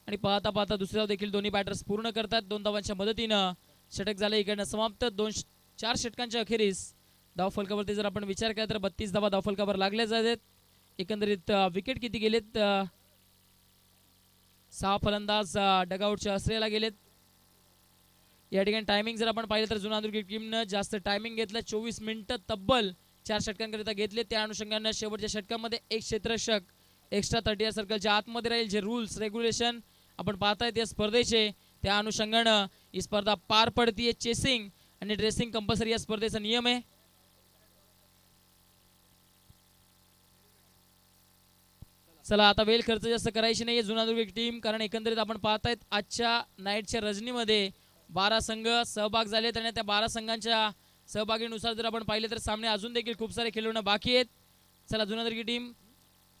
आणि पाहता पाहता दुसरी धाव देखील दोन्ही बॅटर्स पूर्ण करतात. 2 धावांच्या मदतीनं षटक झालं इकडनं समाप्त. 4 षटकांच्या अखेरीस धावफलकावरती जर आपण विचार केला तर 32 धावा धावफलकावर लागल्या जातात. एकंदरीत विकेट किती गेलेत? 6 फलंदाज डगआउटच्या आश्रयाला गेलेत. या ठिकाणी टायमिंग जर आपण पाहिलं तर जुनादुर्गी टीमनं जास्त टायमिंग घेतलं. 24 मिनिटं तब्बल 4 षटकांकरिता घेतले. त्या अनुषंगानं शेवटच्या षटकामध्ये एक क्षेत्ररक्षक एक्स्ट्रा 30 सर्कलच्या आतमध्ये राहील. जे रूल्स रेग्युलेशन आपण पाहतायत या स्पर्धेचे त्या अनुषंगानं ही स्पर्धा पार पडतीये. चेसिंग आणि ड्रेसिंग कंपल्सरी या स्पर्धेचा नियम आहे. चला आता वेळ खर्च जास्त करायची नाहीये जुनादुर्गी टीम. कारण एकंदरीत आपण पाहतायत आजच्या नाईटच्या रजनीमध्ये 12 संघ सहभाग झालेत आणि त्या 12 संघांच्या सहभागीनुसार जर आपण पाहिले तर सामने अजून देखील खूप सारे खेळणं बाकी आहेत. चला जुनादुर्गी टीम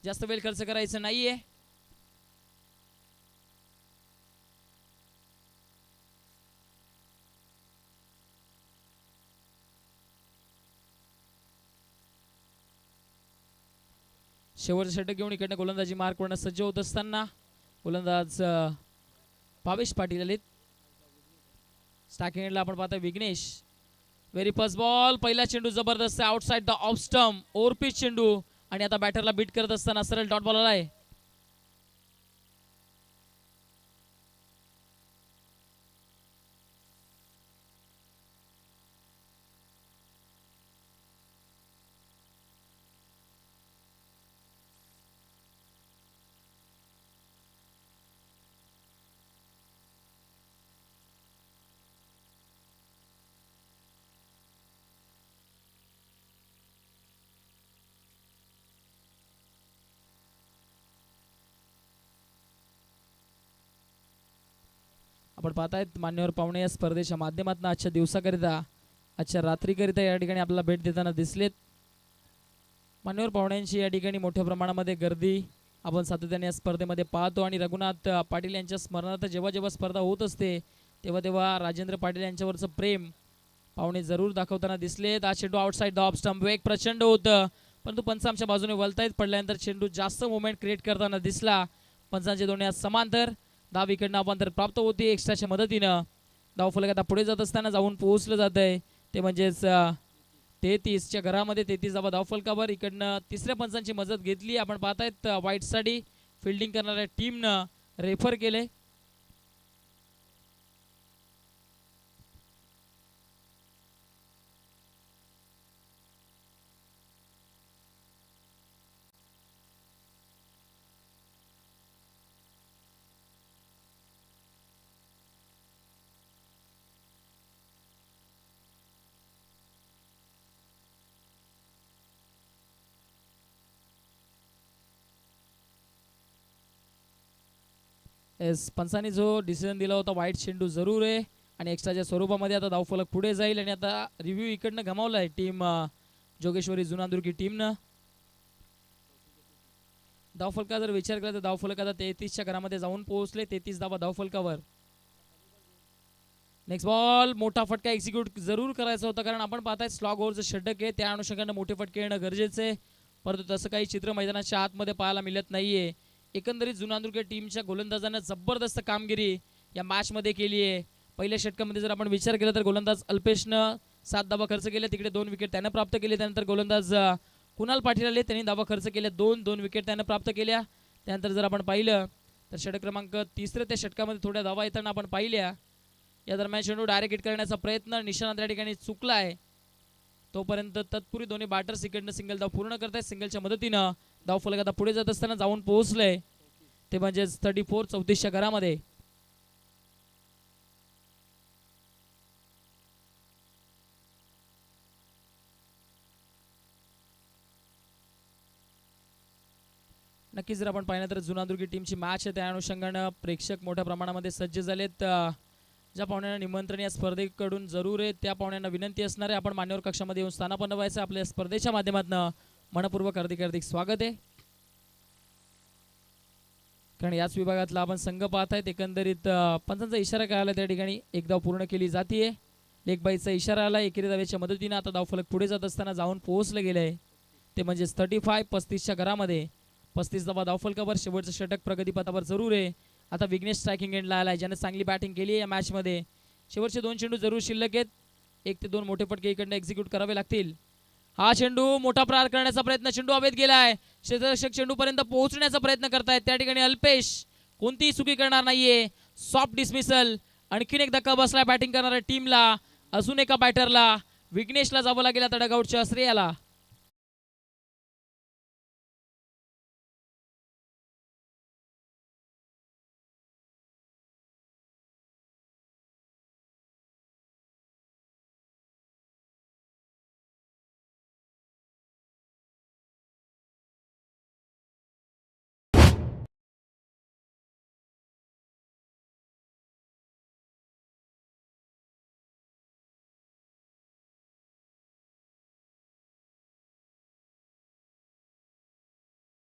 जास्त वेळ खर्च करायचं नाहीये. शेवटचं षटक घेऊन इकडनं गोलंदाजी मार्क करणं सज्ज होत असताना गोलंदाज भावेश पाटील आलेत. स्टार्टिंग एंडला आपण पाहता विघ्नेश. व्हेरी फर्स्ट बॉल, पहिला चेंडू जबरदस्त outside the off stump, overpitch चेंडू आणि आता बॅटरला बीट करत असताना सरळ डॉट बॉल आलाय. आपण पाहतायत मान्यवर पाहुणे या स्पर्धेच्या माध्यमातून आजच्या दिवसाकरिता आजच्या रात्रीकरिता या ठिकाणी आपल्याला भेट देताना दिसलेत. मान्यवर पाहुण्यांची या ठिकाणी मोठ्या प्रमाणामध्ये गर्दी आपण सातत्याने या स्पर्धेमध्ये पाहतो आणि रघुनाथ पाटील यांच्या स्मरणार्थ जेव्हा जेव्हा स्पर्धा होत असते तेव्हा तेव्हा राजेंद्र पाटील यांच्यावरचं प्रेम पाहुणे जरूर दाखवताना दिसलेत. आज चेंडू आउटसाइड द ऑफ स्टंप, वेग प्रचंड होतं परंतु पंच आमच्या बाजूने वलतायत. पडल्यानंतर चेंडू जास्त मुवमेंट क्रिएट करताना दिसला. पंचांचे दोन्ही आज समांतर धाव विकेटनं अवांतर प्राप्त होती. एक्स्ट्राच्या मदतीनं धाव फलक आता पुढे जात असताना जाऊन पोहोचलं जात आहे ते म्हणजेच 33च्या घरामध्ये 33 धावा धाव फलकावर. इकडनं तिसऱ्या पंचांची मदत घेतली. आपण पाहतायत व्हाईटसाठी फिल्डिंग करणाऱ्या टीमनं रेफर केले. पंचांनी जो डिसिजन दिला होता वाईट चेंडू जरूर आहे आणि एक्स्ट्राच्या स्वरूपामध्ये आता धावफलक पुढे जाईल आणि आता रिव्ह्यू इकडनं गमावला आहे टीम जोगेश्वरी जुनादुर्गी टीमनं. धावफलका जर विचार केला तर धावफलक आता 33च्या घरामध्ये जाऊन पोहोचले. 33 धावा धावफलकावर. नेक्स्ट बॉल, मोठा फटका एक्झिक्यूट जरूर करायचा होता कारण आपण पाहताय स्लॉग ओव्हरचं षटक आहे त्या अनुषंगाने मोठे फटके येणं गरजेचं आहे परंतु तसं काही चित्र मैदानाच्या आतमध्ये पाहायला मिळत नाहीये. एकंदरीत जुनादुर्ग टीमच्या गोलंदाजांना जबरदस्त कामगिरी या मॅचमध्ये केली आहे. पहिल्या षटकामध्ये जर आपण विचार केला तर गोलंदाज अल्पेशनं 7 धावा खर्च केले, तिकडे 2 विकेट त्यानं प्राप्त केले. त्यानंतर गोलंदाज कुणाल पाटील आले, त्यांनी धावा खर्च केल्या 2 विकेट त्यानं प्राप्त केल्या. त्यानंतर जर आपण पाहिलं तर षटक क्रमांक 3 त्या षटकामध्ये थोड्या धावा येताना आपण पाहिल्या. या दरम्यान चेंडू डायरेक्ट हिट करण्याचा प्रयत्न निशाणा त्या ठिकाणी चुकला आहे. तोपर्यंत तत्पूर्वी दोन्ही बॅटर्स इकडनं सिंगल धाव पूर्ण करतायत. सिंगलच्या मदतीनं धाव फलक आता पुढे जात असताना जाऊन पोहोचलंय ते म्हणजेच 34-34च्या घरामध्ये. नक्कीच जर आपण पाहिलं तर जुनादुर्गी टीमची मॅच आहे त्या अनुषंगानं प्रेक्षक मोठ्या प्रमाणामध्ये सज्ज झालेत. ज्या पाहुण्यांना निमंत्रण या स्पर्धेकडून जरूर आहे त्या पाहुण्यांना विनंती असणार आहे आपण मान्यवर कक्षामध्ये येऊन स्थानापन्न व्हायचं. आपल्या स्पर्धेच्या माध्यमातून मनपूर्वक हार्दिक स्वागत आहे. कारण याच विभागातला आपण संघ पाहतायत. एकंदरीत पंचांचा इशारा काय आला त्या ठिकाणी एक धाव पूर्ण केली जाते. लेग बाईचा इशारा आला. एकेरी धावेच्या मदतीनं आता धावफलक पुढे जात असताना जाऊन पोहोचलं गेलंय ते म्हणजेच 35-35च्या घरामध्ये 35 धावा धावफलकावर. शेवटचं षटक प्रगतीपथावर जरूर आहे. आता विघ्नेश स्ट्रायकिंग एंडला आलाय ज्याने चांगली बॅटिंग केली आहे या मॅचमध्ये. शेवटचे 2 चेंडू जरूर शिल्लक आहेत. 1 ते 2 मोठे फटके इकडनं एक्झिक्यूट करावे लागतील. हा चेंडू मोठा प्रहार करण्याचा प्रयत्न, चेंडू हवेत गेलाय. क्षेत्ररक्षक चेंडू पर्यंत पोहोचण्याचा प्रयत्न करतायत त्या ठिकाणी अल्पेश कोणतीही चुकी करणार नाहीये. Soft dismissal. आणखीन एक धक्का बसलाय बॅटिंग करणाऱ्या टीमला. अजून एका बॅटरला विघ्नेशला जावं लागेल आता डगआउटच्या श्रेयाला.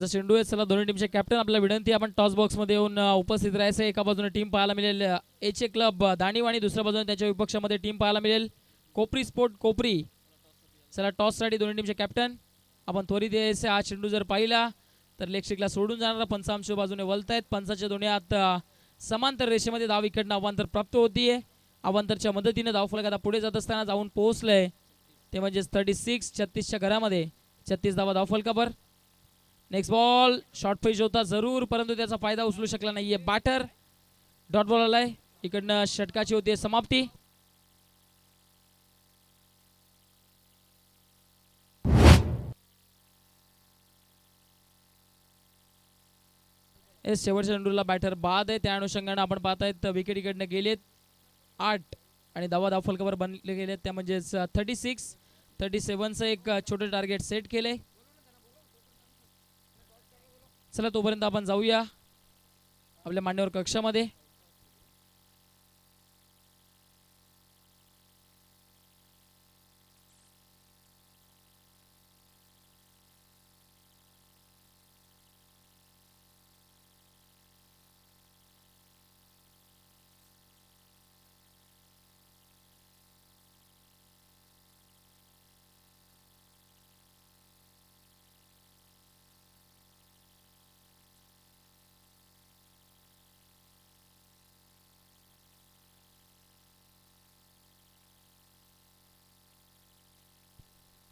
चेंडू आहे. चला दोन्ही टीमचे कॅप्टन आपल्याला विनंती आपण टॉस बॉक्स मध्ये येऊन उपस्थित राहायचं. एका बाजूने टीम पाहायला मिळेल एच क्लब दाणीवाणी, दुसऱ्या बाजूने त्याच्या विपक्षामध्ये टीम पाहायला मिळेल कोपरी स्पोर्ट कोपरी. चला टॉस साठी दोन्ही टीमचे कॅप्टन आपण त्वरित यायचे. हा चेंडू जर पाहिला तर लेग स्ट्रिकला सोडून जाणारा पंच आमच्या बाजूने वळतायत. पंचाच्या दोन्ही हात समांतर रेषेमध्ये धाव इकडनं अवांतर प्राप्त होतीये. अवांतरच्या मदतीने धावफलक आता पुढे जात असताना जाऊन पोहोचलंय ते म्हणजेच 36च्या घरामध्ये 36 धावा धावफलकावर. नेक्स्ट बॉल शॉर्ट पेज होता जरूर, परंतु त्याचा फायदा उचलू शकला नाहीये बॅटर. डॉट बॉल आलाय, इकडनं षटकाची होती समाप्ती. शेवटच्या चेंडूला बॅटर बाद आहे, त्या अनुषंगाने आपण पाहतायत विकेट इकडनं गेलेत 8 आणि धावफलकावर बनले गेलेत त्या म्हणजेच 36. 37चं एक छोटं टार्गेट सेट केलंय. चला तोपर्यंत आपण जाऊया आपल्या मान्यवर कक्षामध्ये.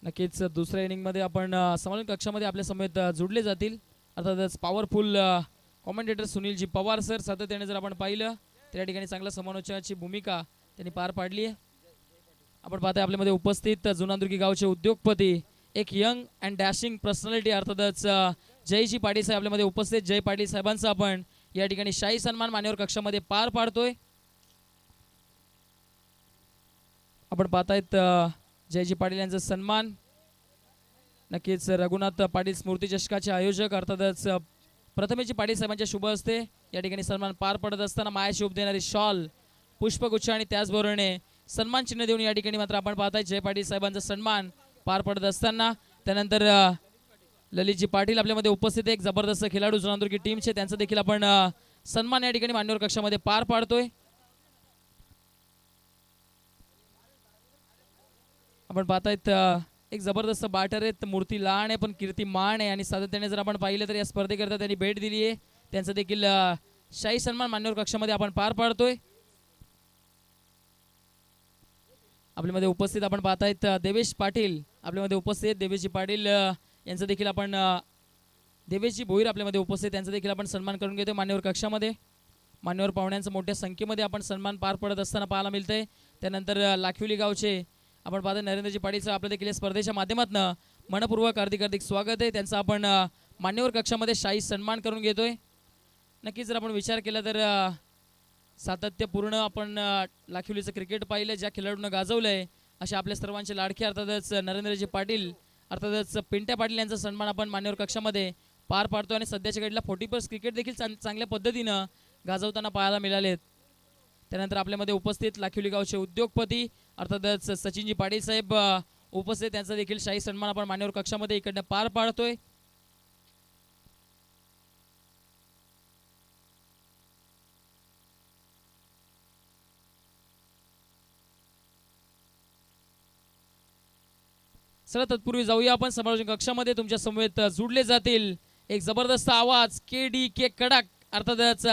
नक्कीच दुसऱ्या इनिंगमध्ये आपण समालोचन कक्षामध्ये आपल्या समेत जुडले जातील. अर्थातच powerful commentator Sunil ji Pawar sir सातत्याने जर आपण पाहिलं तर या ठिकाणी चांगल्या समालोचनाची भूमिका त्यांनी पार पाडली आहे. आपण पाहताय आपल्यामध्ये उपस्थित जुनांदुर्गी गावचे उद्योगपती, एक यंग अँड डॅशिंग पर्सनॅलिटी अर्थातच जयजी पाटील साहेब आपल्यामध्ये उपस्थित. जय पाटील साहेबांचा आपण या ठिकाणी शाही सन्मान मान्यवर कक्षामध्ये पार पाडतोय. आपण पाहतायत जयजी पाटील यांचा सन्मान. नक्कीच रघुनाथ पाटील स्मृती चषकाचे आयोजक अर्थातच प्रथमेशजी पाटील साहेबांच्या शुभ हस्ते या ठिकाणी सन्मान पार पडत असताना मायाशी उभ देणारी शॉल, पुष्पगुच्छ आणि त्याचबरोबरीने सन्मान चिन्ह देऊन या ठिकाणी मात्र आपण पाहताय जय पाटील साहेबांचा सन्मान पार पडत असताना. त्यानंतर ललितजी पाटील आपल्यामध्ये उपस्थित, एक जबरदस्त खेळाडू जुनांदुर्गी टीमचे, त्यांचा देखील आपण सन्मान या ठिकाणी मान्यवर कक्षामध्ये पार पाडतोय. आपण पाहतायत एक जबरदस्त बॅटर आहेत, मूर्ती लहान आहे पण कीर्ती मान आहे आणि सातत्याने जर आपण पाहिलं तर या स्पर्धेकरता त्यांनी भेट दिली आहे. त्यांचा देखील शाही सन्मान मान्यवर कक्षामध्ये आपण पार पाडतोय. आपल्यामध्ये उपस्थित आपण पाहतायत देवेश पाटील आपल्यामध्ये उपस्थित, देवेशजी पाटील यांचा देखील आपण देवेशजी भोईर आपल्यामध्ये उपस्थित, त्यांचा देखील आपण सन्मान करून घेतोय मान्यवर कक्षामध्ये. मान्यवर पाहुण्यांचा मोठ्या संख्येमध्ये आपण सन्मान पार पडत असताना पाहायला मिळतंय. त्यानंतर लाखिवली गावचे आपण पाहतो नरेंद्रजी पाटीलचं आपल्या देखील स्पर्धेच्या माध्यमातून मनपूर्वक हार्दिक स्वागत आहे. त्यांचा आपण मान्यवर कक्षामध्ये शाही सन्मान करून घेतोय. नक्कीच जर आपण विचार केला तर सातत्यपूर्ण आपण लाखिवलीचं क्रिकेट पाहिलं, ज्या खेळाडूंना गाजवलंय अशा आपल्या सर्वांचे लाडके अर्थातच नरेंद्रजी पाटील अर्थातच पिंट्या पाटील यांचा सन्मान आपण मान्यवर कक्षामध्ये पार पाडतो. आणि सध्याच्या घडीला 40+ क्रिकेट देखील चांगल्या पद्धतीनं गाजवताना पाहायला मिळालेत. त्यानंतर आपल्यामध्ये उपस्थित लाखिवली गावचे उद्योगपती अर्थातच सचिनजी पाटील साहेब उपस्थित, त्यांचा देखील शाही सन्मान आपण मान्यवर कक्षामध्ये इकडनं पार पाडतोय. चला तत्पूर्वी जाऊया आपण समालोचन कक्षामध्ये. तुमच्या समवेत जुडले जातील एक जबरदस्त आवाज KDK कडक अर्थातच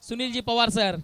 सुनीलजी पवार सर.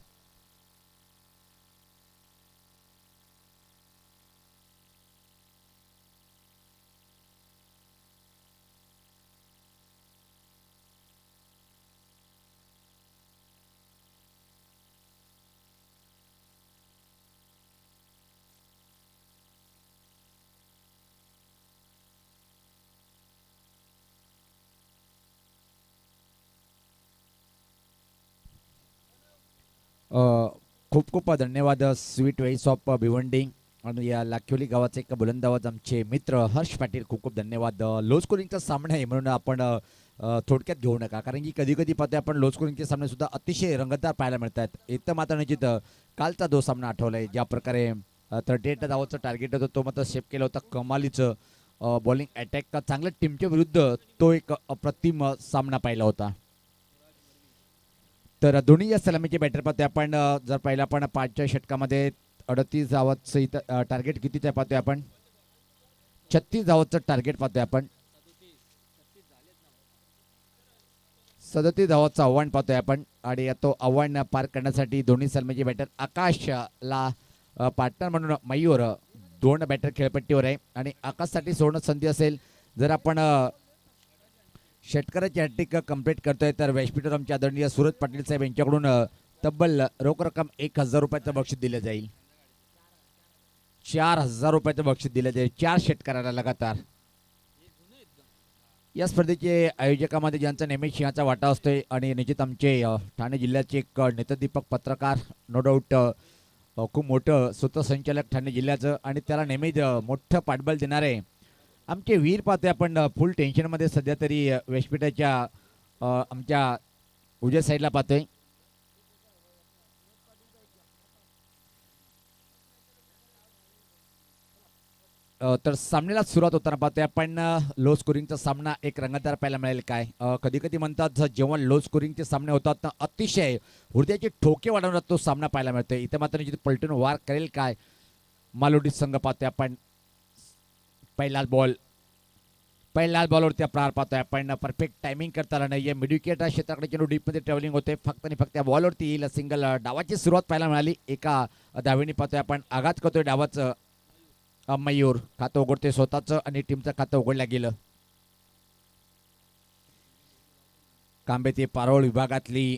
खूप खूप धन्यवाद स्वीट वेस ऑफ भिवंडी आणि या लाखिवली गावाचे एक बुलंद आवाज आमचे मित्र हर्ष पाटील, खूप खूप धन्यवाद. लो स्कोरिंगचा सामना आहे म्हणून आपण थोडक्यात घेऊ नका, कारण की कधी कधी पाहतोय आपण लो स्कोरिंगचे सामने सुद्धा अतिशय रंगतदार पाहायला मिळतात. इथं मात्र निश्चित कालचा जो सामना आठवलाय, ज्या प्रकारे 38 धावाचं टार्गेट होतं तो मात्र सेव्ह केलं होतं. कमालीचं बॉलिंग अटॅक चांगल्या टीमच्या विरुद्ध तो एक अप्रतिम सामना पाहिला होता. तर दोन्ही या सलामीचे बॅटर पाहतोय आपण. जर पाहिलं आपण 5च्या षटकामध्ये 38 धावाचं इथं टार्गेट कितीचं पाहतोय आपण, 36 धावाचं टार्गेट पाहतोय आपण. 37 धावाचं आव्हान पाहतोय आपण आणि तो आव्हान पार करण्यासाठी दोन्ही सलमीचे बॅटर आकाशला पार्टनर म्हणून मयूर 2 बॅटर खेळपट्टीवर आहे आणि आकाशसाठी सोडणं संधी असेल. जर आपण षटकाराची हॅट्रिक कंप्लीट करतोय तर व्यासपीठावर आमच्या आदरणीय सूरज पाटील साहेब यांच्याकडून तब्बल रोख रक्कम 1000 रुपयाचं बक्षीस दिलं जाईल. 4000 रुपयाचं बक्षीस दिलं जाईल 4 षटकाराला लगातार. या स्पर्धेचे आयोजकामध्ये ज्यांचा नेहमीच सिंहाचा वाटा असतोय आणि निश्चित आमचे ठाणे जिल्ह्याचे एक नेत्रदीपक पत्रकार नो डाऊट खूप मोठं सूत्रसंचालक ठाणे जिल्ह्याचं आणि त्याला नेहमीच मोठं पाठबळ देणारे आमचे वीर पाहतोय आपण फुल टेन्शनमध्ये सध्या तरी व्यासपीठाच्या आमच्या उजव्या साईडला पाहतोय. तर सामन्याला सुरुवात होताना पाहतोय आपण लो स्कोरिंगचा सामना एक रंगतदार पाहायला मिळेल काय. कधी कधी म्हणतात जेव्हा लो स्कोरिंगचे सामने होतात ना अतिशय हृदयाचे ठोके वाढवण्यात तो सामना पाहायला मिळतोय. इथे मात्र निश्चित पलटून वार करेल काय मालोडी संघ पाहतोय आपण. पहिला बॉलवरती प्रहार पाहतोय आपण. परफेक्ट टायमिंग करता आला नाही. मिडविकेट क्षेत्राकडे चेंडू डीपमध्ये ट्रॅव्हलिंग होते फक्त आणि फक्त त्या बॉलवरती येईल सिंगल. डावाची सुरुवात पाहायला मिळाली एका धावेने पाहतोय आपण. आघात करतोय डावाचं मयूर. खातं उघडतोय स्वतःचं आणि टीमचं खातं उघडलं गेलं. कांबे ते पारोळ विभागातली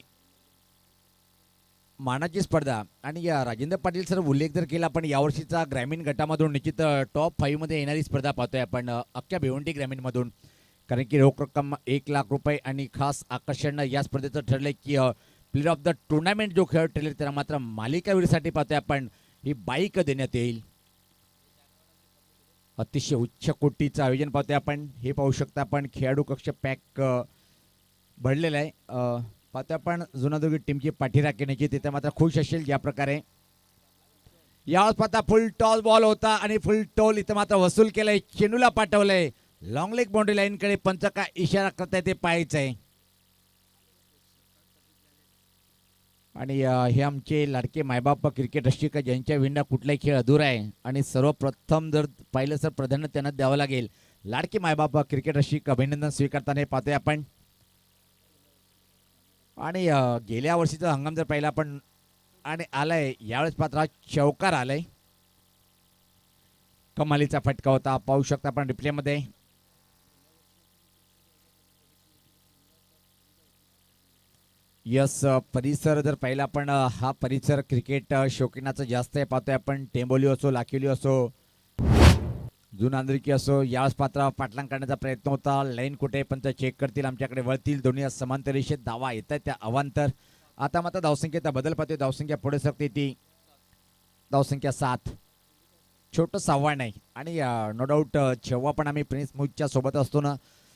मानाची स्पर्धा आणि राजेंद्र पाटील सर उल्लेख जर केला आपण यावर्षीचा ग्रामीण गटामधून निश्चित टॉप 5 मध्ये येणारी स्पर्धा पाहतोय आपण अख्ख्या भिवंडी ग्रामीणमधून. कारण की रोख रक्कम 1 लाख रुपये आणि खास आकर्षण या स्पर्धेचं ठरलंय की प्लेअर ऑफ द टुर्नामेंट जो खेळ ठरले त्याला मात्र मालिकावीरसाठी पाहतोय आपण ही बाईक देण्यात येईल. अतिशय उच्च कोटीचं आयोजन पाहतोय आपण. हे पाहू शकता आपण खेळाडू कक्ष पॅक भरलेला आहे. पाहतोय आपण जुनादुर्ग टीमची पाठीराख घेण्याची तिथे मात्र खुश असेल ज्या प्रकारे यावेळेस पाहता फुल टॉस बॉल होता आणि फुल टॉल इथं मात्र वसूल केलंय. चेंडूला पाठवलंय लॉंग लेग बाउंड्री लाईन कडे. पंच का इशारा करताय ते पाहायचं आहे. आणि हे आमचे लाडके मायबाप क्रिकेट रसिक ज्यांच्या विना कुठलाही खेळ अधुरा आहे आणि सर्वप्रथम जर पाहिलं तर प्राधान्य त्यांना द्यावं लागेल. लाडके मायबाप क्रिकेट रसिक अभिनंदन स्वीकारताना हे पाहतोय आपण. आणि गेल्या वर्षीचा हंगाम जर पाहिला आपण आणि आलाय यावेळेस पात्र चौकार आलाय. कमालीचा फटका होता पाहू शकता आपण रिप्लेमध्ये. यस परिसर जर पाहिला आपण हा परिसर क्रिकेट शौकीनाचा जास्त आहे पाहतोय आपण. टेंबोली असो लाखिवली असो जुनांद्रिकी असो यावेळेस पात्र पाटलांग करण्याचा प्रयत्न होता. लाईन कुठे पण चेक करतील आमच्याकडे वळतील. दोन्ही समांतर रेषेत धावा येत आहेत त्या अवांतर. आता मात्र धावसंख्येचा बदल पाहतोय. धावसंख्या पुढे सरते ती धावसंख्या 7. छोटं आव्हान आहे आणि नो डाऊट जेव्हा पण आम्ही प्रिन्स मुईजच्या सोबत असतो ना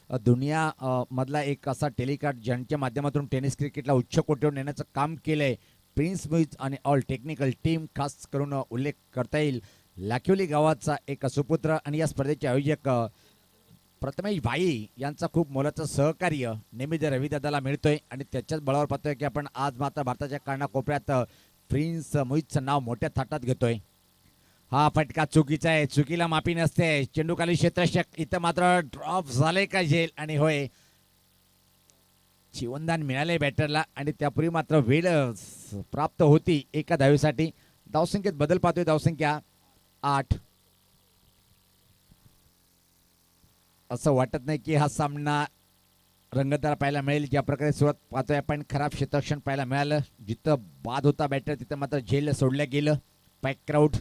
दुनिया मधला एक असा टेलिकास्ट ज्यांच्या माध्यमातून टेनिस क्रिकेटला उच्च कोटीवर नेण्याचं काम केलंय प्रिन्स मुईज आणि ऑल टेक्निकल टीम. खास करून उल्लेख करता येईल लाखिवली गावाचा एक सुपुत्र आणि या स्पर्धेचे आयोजक प्रथमेश भाई यांचा खूप मोलाचं सहकार्य नेहमी रविदादाला मिळतोय आणि त्याच्याच बळावर पाहतोय की आपण आज मात्र भारताच्या कानाकोपऱ्यात प्रिन्स मुईजचं नाव मोठ्या थाटात घेतोय. हा फटका चुकीचा आहे. चुकीला माफी नसते. चेंडू खाली क्षेत्ररक्षक इथं मात्र ड्रॉप झाले का झेल आणि होय जीवनदान मिळाले बॅटरला आणि त्यापूर्वी मात्र वेळ प्राप्त होती एका धावेसाठी. धावसंख्येत बदल पाहतोय. धावसंख्या 8. असं वाटत नाही की हा सामना रंगतदार पाहायला मिळेल. ज्या प्रकारे सुरुवात पाहतोय आपण खराब क्षेत्ररक्षण पाहायला मिळालं. जिथं बाद होता बॅटर तिथं मात्र झेल सोडलं गेलं. पॅक क्राऊड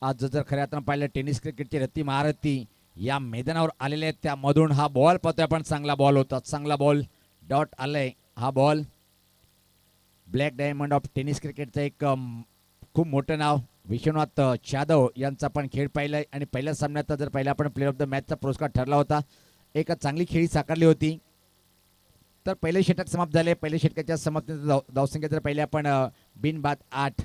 आज जर खऱ्या अर्थानं पाहिलं टेनिस क्रिकेटची रत्ती महारथी या मैदानावर आलेले आहेत. त्यामधून हा बॉल पाहतोय आपण. चांगला बॉल होता. चांगला बॉल डॉट आलाय. हा ball black diamond of tennis क्रिकेटचं एक खूप मोठं नाव विश्वनाथ जाधव यांचा पण खेळ पाहिलाय आणि पहिल्या सामन्यात जर पाहिलं आपण प्लेअर ऑफ द मॅचचा पुरस्कार ठरला होता. एक चांगली खेळी साकारली होती. तर पहिले षटक समाप्त झाले. पहिल्या षटकाच्या समाप्तीनंतर धावसंख्या जर पाहिले आपण बिनबाद 8.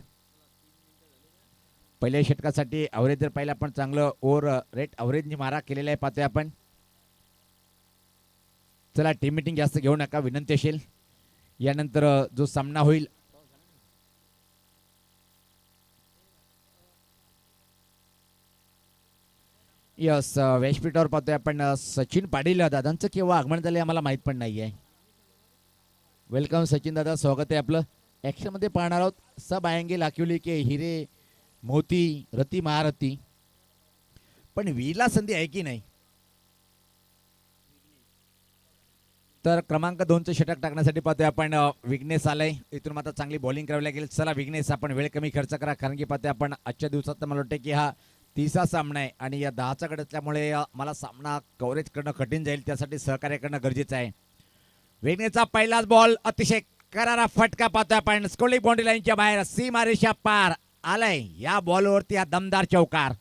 पहिल्या षटकासाठी ॲव्हरेज जर पाहिलं आपण चांगलं ओव्हर रेट ॲव्हरेजनी मारा केलेला आहे पाहतोय आपण. चला टीम मिटिंग जास्त घेऊ नका विनंती असेल. यानंतर जो सामना होईल यस व्यासपीठावर पाहतोय आपण सचिन पाटील दादांचं केव्हा आगमन झाले आम्हाला माहित पण नाही आहे. वेलकम सचिन दादा, स्वागत आहे आपलं. ॲक्शनमध्ये पाहणार आहोत सब आएंगे लाखिवली के हिरे मोती रती महारथी. पण वीरला संधी आहे की नाही? तर क्रमांक 2चं षटक टाकण्यासाठी पाहतोय आपण विघ्नेश आलाय. इथून मात्र चांगली बॉलिंग करावी लागेल. चला विघ्नेश, आपण वेळ कमी खर्च करा, कारण की पाहतोय आपण आजच्या दिवसात तर मला वाटतं की हा 30ा सामना आहे आणि या 10चा गट असल्यामुळे मला सामना कव्हरेज करणं कठीण जाईल, त्यासाठी सहकार्य करणं गरजेचं आहे. विघ्नेशचा पहिलाच बॉल अतिशय करारा फटका पाहतोय आपण स्कोलिंग बाउंड्री लाईनच्या बाहेर, सीमारेषा पार आलाय. या बॉलवरती हा दमदार चौकार.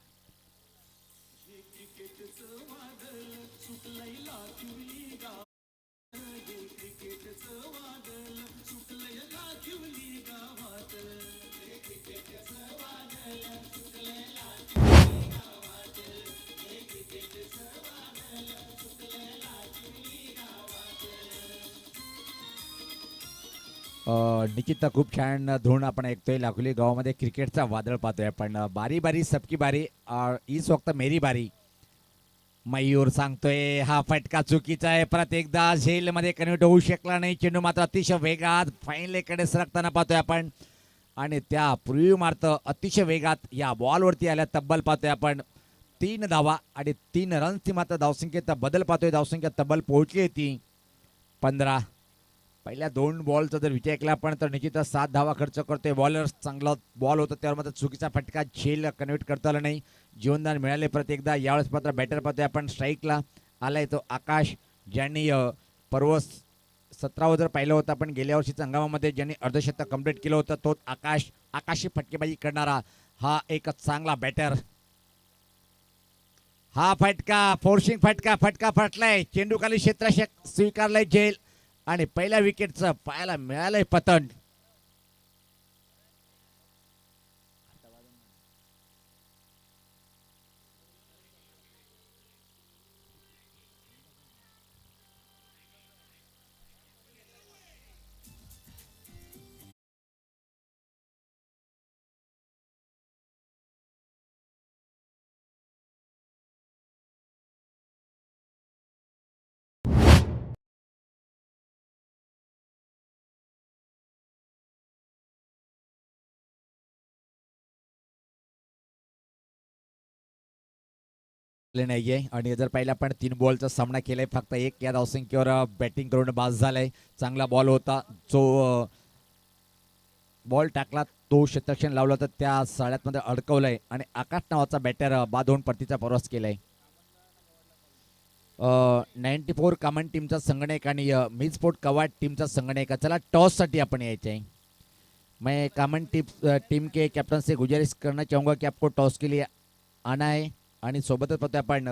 निकिता खूप छान धुन आपण ऐकतोय. लाखोली गावामध्ये क्रिकेटचा वादळ पाहतोय आपण. बारी बारी सबकी बारी, इस वक्त मेरी बारी. मयूर सांगतोय हा फटका चुकीचा आहे. परत एकदा झेलमध्ये कन्व्हर्ट होऊ शकला नाही. चेंडू मात्र अतिशय वेगात फाईनलेकडे सरकताना पाहतोय आपण आणि त्यापूर्वी मात्र अतिशय वेगात या बॉलवरती आल्या. तब्बल पाहतोय आपण 3 धावा आणि 3 रन्सची मात्र धावसंख्येत बदल पाहतोय. धावसंख्या तब्बल पोहोचली होती 15. पहिल्या 2 बॉलचा जर विचार केला आपण तर निश्चितच 7 धावा खर्च करतोय. बॉलर चांगला बॉल होता, त्यावर मात्र चुकीचा फटका झेल कन्व्हर्ट करता आला नाही. जीवनदान मिळाले परत एकदा. यावेळेस मात्र बॅटर पाहतोय आपण स्ट्राईकला आलाय तो आकाश, ज्यांनी पर्व 17 जर पाहिलं होतं आपण गेल्या वर्षीच्या हंगामामध्ये ज्यांनी अर्धशतक कंप्लीट केलं होतं, तो आकाशी फटकेबाजी करणारा हा एक चांगला बॅटर. हा फटका फोर्सिंग फटका फटलाय. चेंडू खाली क्षेत्ररक्षक स्वीकारलाय झेल आणि पहिल्या विकेटचं पाहायला मिळालंय पतन. नाहीये आणि जर पाहिलं आपण 3 बॉलचा सामना केलाय, फक्त 1 या धावसंख्येवर बॅटिंग करून बाद झालाय. चांगला बॉल होता, जो बॉल टाकला तो शतक्षण लावला तर त्या साड्यात मध्ये अडकवलाय आणि आकाश नावाचा बॅटर बाद होऊन परतीचा प्रवास केलाय. 94 कमांड टीमचा संगणक आणि मिड स्पोर्ट कवाट टीमचा संगणक. चला टॉस साठी आपण यायचे हैं. मैं कमांड टीम के कैप्टन से गुजारिश करना चाहूँगा कि आपको टॉस के लिए आना है आणि सोबतच पाहतोय आपण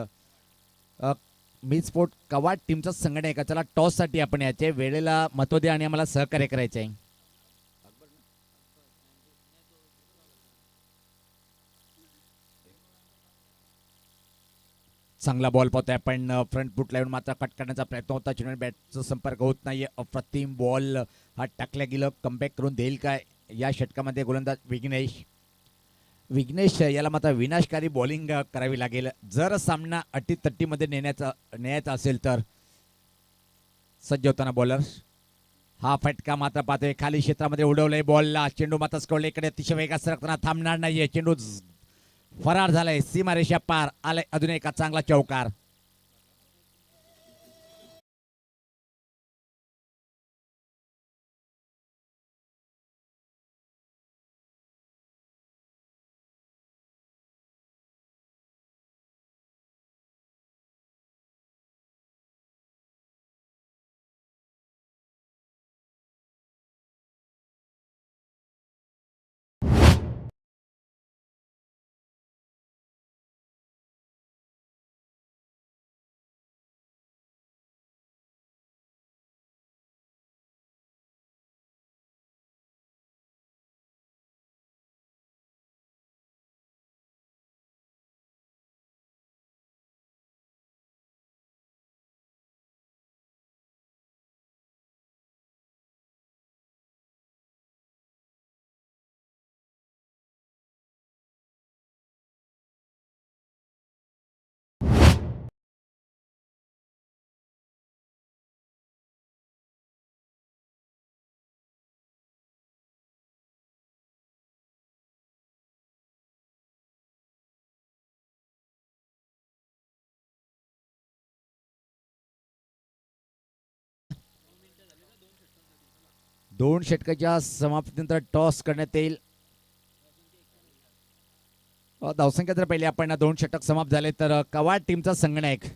मिड स्पोर्ट कवाट टीमचा संगणक. चला टॉस साठी आपण यायचे. वेळेला महत्त्व द्या आणि आम्हाला सहकार्य करायचे आहे. चांगला बॉल पाहतोय आपण फ्रंट फुट लावून मात्र कट करण्याचा प्रयत्न होता. चेंडू बॅटचा संपर्क होत नाहीये. अप्रतिम बॉल हा टाकल्या गेलं. कमबॅक करून देईल काय या षटकामध्ये गोलंदाज विघ्नेश याला मात्र विनाशकारी बॉलिंग करावी लागेल जर सामना अटीतट्टीमध्ये न्यायचा असेल तर. सज्ज होताना बॉलर. हा फटका मात्र पाहतोय खाली क्षेत्रामध्ये उडवलंय बॉलला. चेंडू मात्र स्कोरलेकडे अतिशय वेगात सरकताना थांबणार नाहीये. चेंडू फरार झालाय. सीमारेषा पार आलाय. अजून एका चांगला चौकार. 2 षटकाच्या समाप्तीनंतर टॉस करण्यात येईल. धावसंख्या जर पहिले आपण 2 षटक समाप्त झाले तर कवाड टीमचा संगणक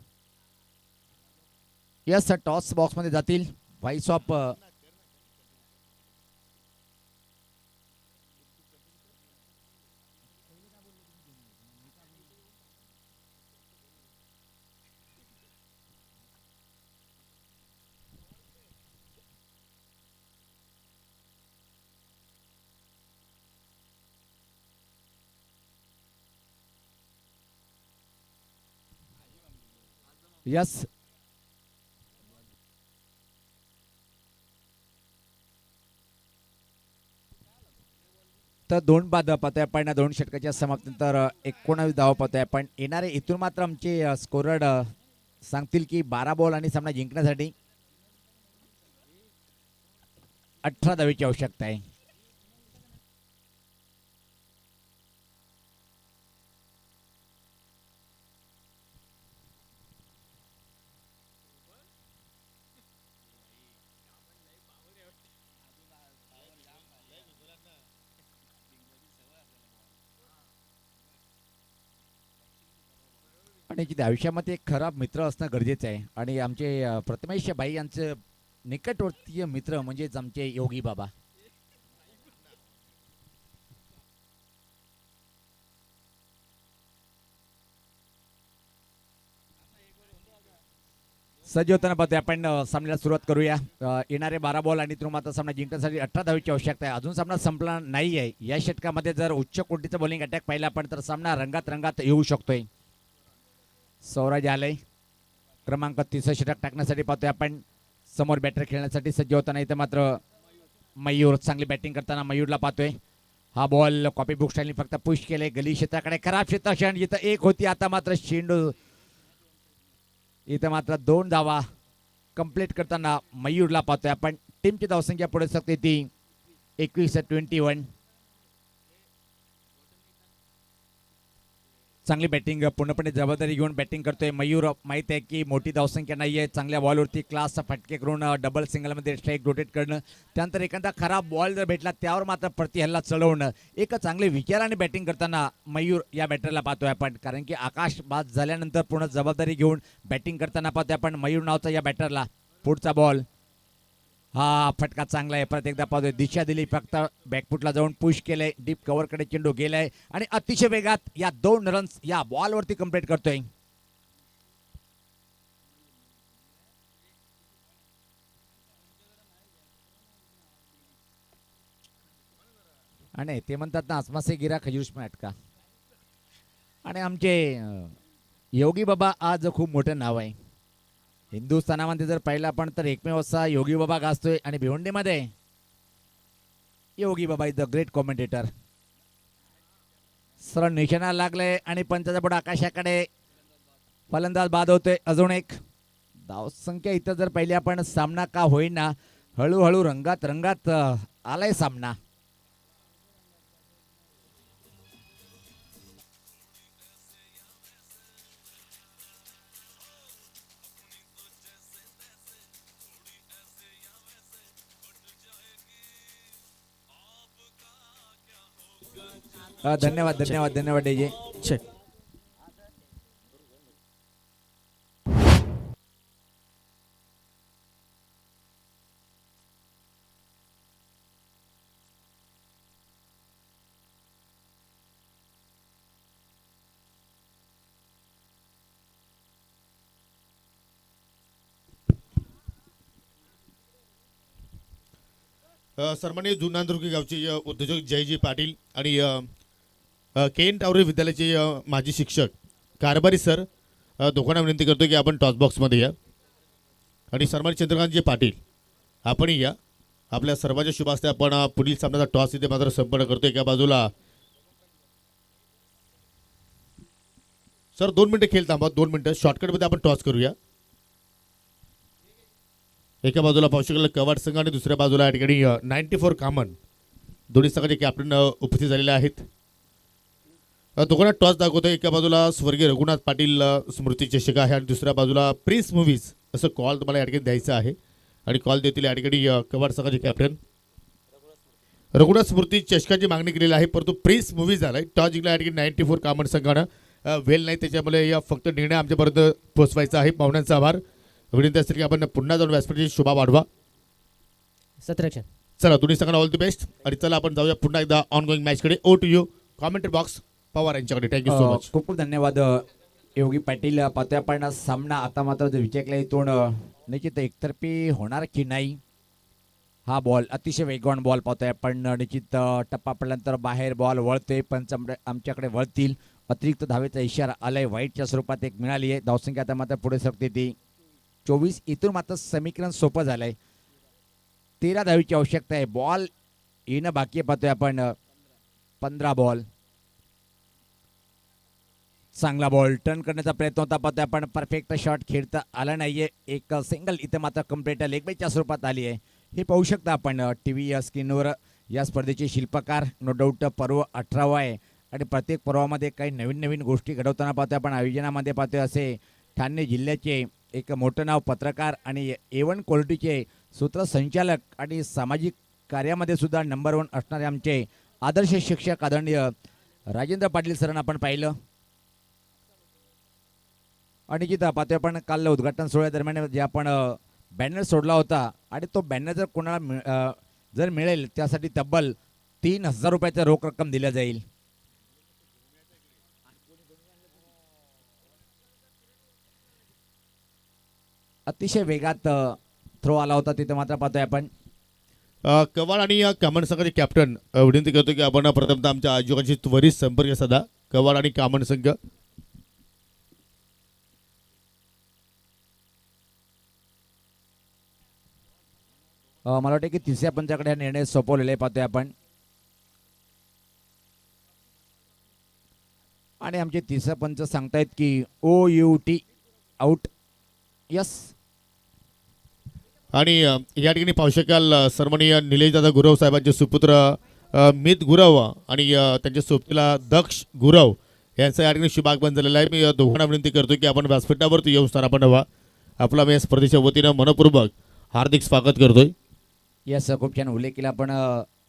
यस टॉस बॉक्स मध्ये जातील. व्हाईस ऑफ यस तर 2 बाद पाहतोय आपण 2 षटकाच्या समाप्तीनंतर 19 धावा पाहतोय आपण. येणारे इथून मात्र आमचे स्कोरर सांगतील की 12 बॉल आणि सामना जिंकण्यासाठी 18 धावेची आवश्यकता आहे. आणि जिथे आयुष्यामध्ये एक खराब मित्र असणं गरजेचं आहे आणि आमचे प्रथमेश बाई यांचं निकटवर्तीय मित्र म्हणजेच आमचे योगी बाबा. सज्ज होताना पाहतोय आपण सामन्याला सुरुवात करूया. येणारे 12 बॉल आणि तुम्ही मात्र सामना जिंकण्यासाठी 18 धावेची आवश्यकता आहे. अजून सामना संपला नाही आहे. या षटकामध्ये जर उच्च कोटीचा बॉलिंग अटॅक पाहिला आपण तर सामना रंगात रंगात येऊ शकतोय. सौराज आलय क्रमांक 30 षटक टाकण्यासाठी पाहतोय आपण. समोर बॅटर खेळण्यासाठी सज्ज होताना इथं मात्र मयूर चांगली बॅटिंग करताना मयूरला पाहतोय. हा बॉल कॉपी बुक स्टाईलने फक्त पुश केले गली क्षेत्राकडे. खराब क्षेत्रक्षण जिथं एक होती आता मात्र शेंडू इथं मात्र 2 धावा कंप्लीट करताना मयूरला पाहतोय आपण. टीमची धावसंख्या पुढे सकते ती 21-21. चांगली बॅटिंग पूर्णपणे जबाबदारी घेऊन बॅटिंग करतोय मयूर. माहित आहे की मोठी धावसंख्या नाही आहे. चांगल्या बॉलवरती क्लासचा फटके करून डबल सिंगलमध्ये स्ट्राईक रोटेट करणं. त्यानंतर एखादा खराब बॉल जर भेटला त्यावर मात्र प्रतिहल्ला चढवणं. एक चांगले विचाराने बॅटिंग करताना मयूर या बॅटरला पाहतोय आपण. कारण की आकाश बाद झाल्यानंतर पूर्ण जबाबदारी घेऊन बॅटिंग करताना पाहतोय आपण मयूर नावचा या बॅटरला. पुढचा बॉल हा फटका चांगला आहे. परत एकदा पाहतोय दिशा दिली फक्त बॅकफुटला जाऊन पुश केलंय. डीप कव्हरकडे चेंडू गेलाय आणि अतिशय वेगात या 2 रन्स या बॉलवरती कंप्लीट करतोय. आणि ते म्हणतात ना आसमासे गिरा खजुष में अटका. आणि आमचे योगी बाबा आज खूप मोठं नाव आहे. हिंदुस्थानामध्ये जर पाहिलं आपण तर एकमेव असा योगी बाबा गाजतोय आणि भिवंडीमध्ये योगी बाबा इज द ग्रेट कॉमेंटेटर. सरळ निशाणा लागले आणि पंचाचा पुढे आकाशाकडे फलंदाज बाद होतोय. अजून एक धावसंख्या इथं जर पाहिली आपण सामना का होईना हळूहळू रंगात रंगात आलाय सामना. धन्यवाद धन्यवाद धन्यवाद डीजे. चेक. सन्माननीय जुनांदुर्गी गावचे उद्योजक जयजी पाटील आणि के एन टावरे विद्यालयाचे माजी शिक्षक कारभारी सर दोघांना विनंती करतो की आपण टॉस बॉक्समध्ये या. आणि सन्मानित चंद्रकांतजी पाटील आपणही या. आपल्या सर्वांच्या शुभ हस्ते आपण पुढील सामन्याचा टॉस इथे मात्र संपन्न करतो. एका बाजूला सर 2 मिनिटं खेळ थांबा. 2 मिनिटं शॉर्टकटमध्ये आपण टॉस करूया. एका बाजूला पाहू शकाल कवाड संघ आणि दुसऱ्या बाजूला या ठिकाणी 94 कामन दोन्ही संघाचे कॅप्टन उपस्थित झालेले आहेत. दोघांना टॉस दाखवतोय. एका बाजूला स्वर्गीय रघुनाथ पाटील स्मृती चषक आहे आणि दुसऱ्या बाजूला प्रिन्स मूव्हीज असं कॉल तुम्हाला या ठिकाणी द्यायचं आहे. आणि कॉल देतील या ठिकाणी कवाड संघाचे कॅप्टन रघुनाथ स्मृती चषकाची मागणी केलेली आहे, परंतु प्रिन्स मूव्ही झालाय. टॉस जिंकला या ठिकाणी 94 कामन संघानं. वेल नाही, त्याच्यामुळे या फक्त निर्णय आमच्यापर्यंत पोहोचवायचा आहे. पाहुण्यांचा आभार. विनंती असेल की आपण पुन्हा जाऊन व्यासपीठाची शोभा वाढवा. सत्रक्षण चला दोन्ही संघांना ऑल द बेस्ट. आणि चला आपण जाऊया पुन्हा एकदा ऑन गोईंग मॅचकडे. Over to you commentary box Pawar यांच्याकडे. Thank you so much. खूप खूप धन्यवाद योगी पाटील. पाहतोय आपण सामना आता मात्र विजयकला इथून निश्चित एकतर्फी होणार की नाही. हा बॉल अतिशय वेगवान बॉल पाहतोय आपण. निश्चित टप्पा पडल्यानंतर बाहेर बॉल वळते, पण आमच्याकडे वळतील. अतिरिक्त धावेचा इशारा आलाय, वाईटच्या स्वरूपात एक मिळाली आहे. धावसंख्या आता मात्र पुढे सरकते ती 24. इथून मात्र समीकरण सोपं झालंय. 13 धावेची आवश्यकता आहे. बॉल येणं बाकी आहे पाहतोय आपण. 15 बॉल. चांगला बॉल टर्न करण्याचा प्रयत्न होता पाहतोय आपण. परफेक्ट शॉट खेळता आला नाहीये. एक सिंगल इथे मात्र कम्प्लीट लेग बायच्या स्वरूपात आली आहे. हे पाहू शकता आपण टीव्ही या स्क्रीनवर. या स्पर्धेचे शिल्पकार नो डाऊट पर्व 18वा आहे आणि प्रत्येक पर्वामध्ये काही नवीन नवीन गोष्टी घडवताना पाहतोय आपण. आयोजनामध्ये पाहतोय असे ठाणे जिल्ह्याचे एक मोठं नाव पत्रकार आणि A1 क्वालिटीचे सूत्रसंचालक आणि सामाजिक कार्यामध्ये सुद्धा नंबर 1 असणारे आमचे आदर्श शिक्षक आदरणीय राजेंद्र पाटील सरांना आपण पाहिलं. आणि जिथं पाहतोय आपण काल उद्घाटन सोहळ्यादरम्यान जे आपण बॅनर सोडला होता आणि तो बॅनर जर कोणाला जर मिळेल त्यासाठी तब्बल 3000 रुपयाचा रोख रक्कम दिल्या जाईल. अतिशय वेगात थ्रो आला होता तिथे मात्र पाहतोय आपण. कवाड आणि कामन संघाचे कॅप्टन विनंती करतो की आपण प्रथमतः आमच्या आयोजकांशी त्वरित संपर्क साधा. कवाड आणि कामन संघ. मला वाटतं की तिसऱ्या पंचाकडे हा निर्णय सोपवलेला पाहतोय आपण. आणि आमचे तिसरा पंच सांगतायत की OUT आउट. यस. आणि या ठिकाणी पाहू शकाल सन्माननीय निलेशदादा गुरव साहेबांचे सुपुत्र मित गुरव आणि त्यांच्या सोबतीला दक्ष गुरव यांचं या ठिकाणी शुभागमन झालेलं आहे. मी दोघांना विनंती करतो की आपण व्यासपीठावरती येऊन स्थान आपण व्हा. आपला मी या स्पर्धेच्या वतीनं मनपूर्वक हार्दिक स्वागत करतोय. यस, खूप छान उल्लेख केला आपण.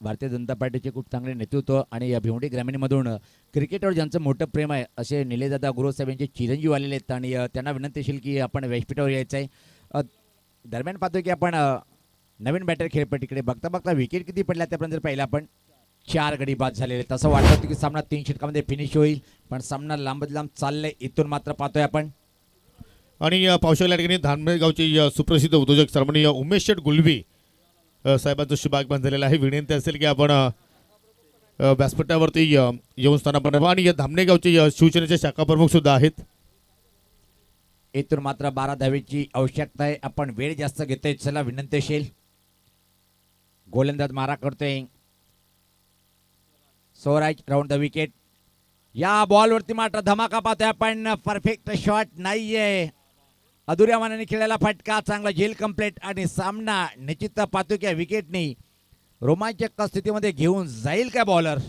भारतीय जनता पार्टीचे खूप चांगले नेतृत्व आणि भिवंडी ग्रामीणमधून क्रिकेटवर ज्यांचं मोठं प्रेम आहे असे निलेशदादा गुरव साहेब यांचे चिरंजीव आलेले आहेत आणि त्यांना विनंती असेल की आपण व्यासपीठावर यायचं आहे. दरम्यान पाहतोय की आपण नवीन बॅटर खेळपट्टीकडे बघता बघता विकेट किती पडल्या त्यापर्यंत जर पाहिलं आपण 4 गडी बाद झालेले. तसं वाटत होतं की सामना 3 षटकामध्ये फिनिश होईल, पण सामना लांबच लांब चाललंय. इथून मात्र पाहतोय आपण. आणि पाहू शकाल या ठिकाणी धामणे गावचे सुप्रसिद्ध उद्योजक सन्माननीय उमेश शेठ गुलवी साहेबांचं शुभागमन झालेलं आहे. विनंती असेल की आपण व्यासपीठावरती येऊन स्थान आपण व्हा. आणि या धामणे गावचे शिवसेनेचे शाखा प्रमुख सुद्धा आहेत. इथून मात्र 12 धावेची आवश्यकता आहे. आपण वेळ जास्त घेतोय. चला विनंती असेल. गोलंदाज मारा करतोय स्वराज राऊंड द विकेट. या बॉलवरती मात्र धमाका पाहतोय आपण. परफेक्ट शॉट नाहीये. अधुऱ्या मानाने खेळायला फटका. चांगला झेल कंप्लीट आणि सामना निश्चित पाहतोय की विकेटने रोमांचक स्थितीमध्ये घेऊन जाईल काय बॉलर.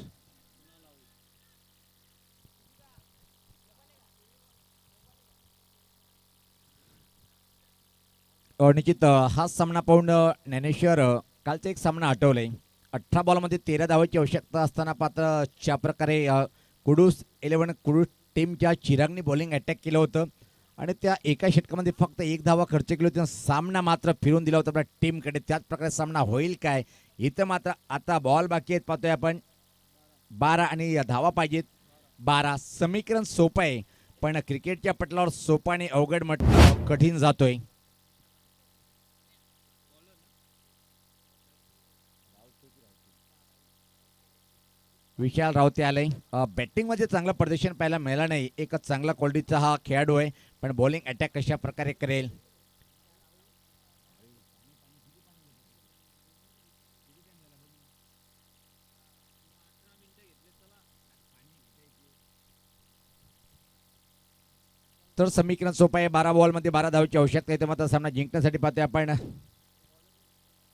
निश्चित हा सामना पाहून ज्ञानेश्वर कालचा एक सामना आठवलाय. 18 बॉलमध्ये 13 धावांची आवश्यकता असताना पात्र ज्या प्रकारे कुडूस 11 कुडूस टीमच्या चिरागनी बॉलिंग अटॅक केलं होतं आणि त्या एका षटकामध्ये फक्त 1 धावा खर्च केली होती. सामना मात्र फिरून दिला होता आपल्या टीमकडे. त्याच प्रकारे सामना होईल काय. इथं मात्र आता बॉल बाकी आहेत पाहतोय आपण. 12 आणि धावा पाहिजेत 12. समीकरण सोपं आहे, पण क्रिकेटच्या पटलावर सोपं आणि अवघड म्हटलं कठीण जातोय. विशाल रावते आले. बॅटिंगमध्ये चांगलं प्रदर्शन पाहायला मिळालं नाही. एक चांगला क्वालिटीचा हा खेळाडू आहे, पण बॉलिंग अटॅक कशा प्रकारे करेल. तर समीकरण सोपं आहे. 12 बॉलमध्ये 12 धावांची आवश्यकता आहे. मात्र सामना जिंकण्यासाठी पाहतोय आपण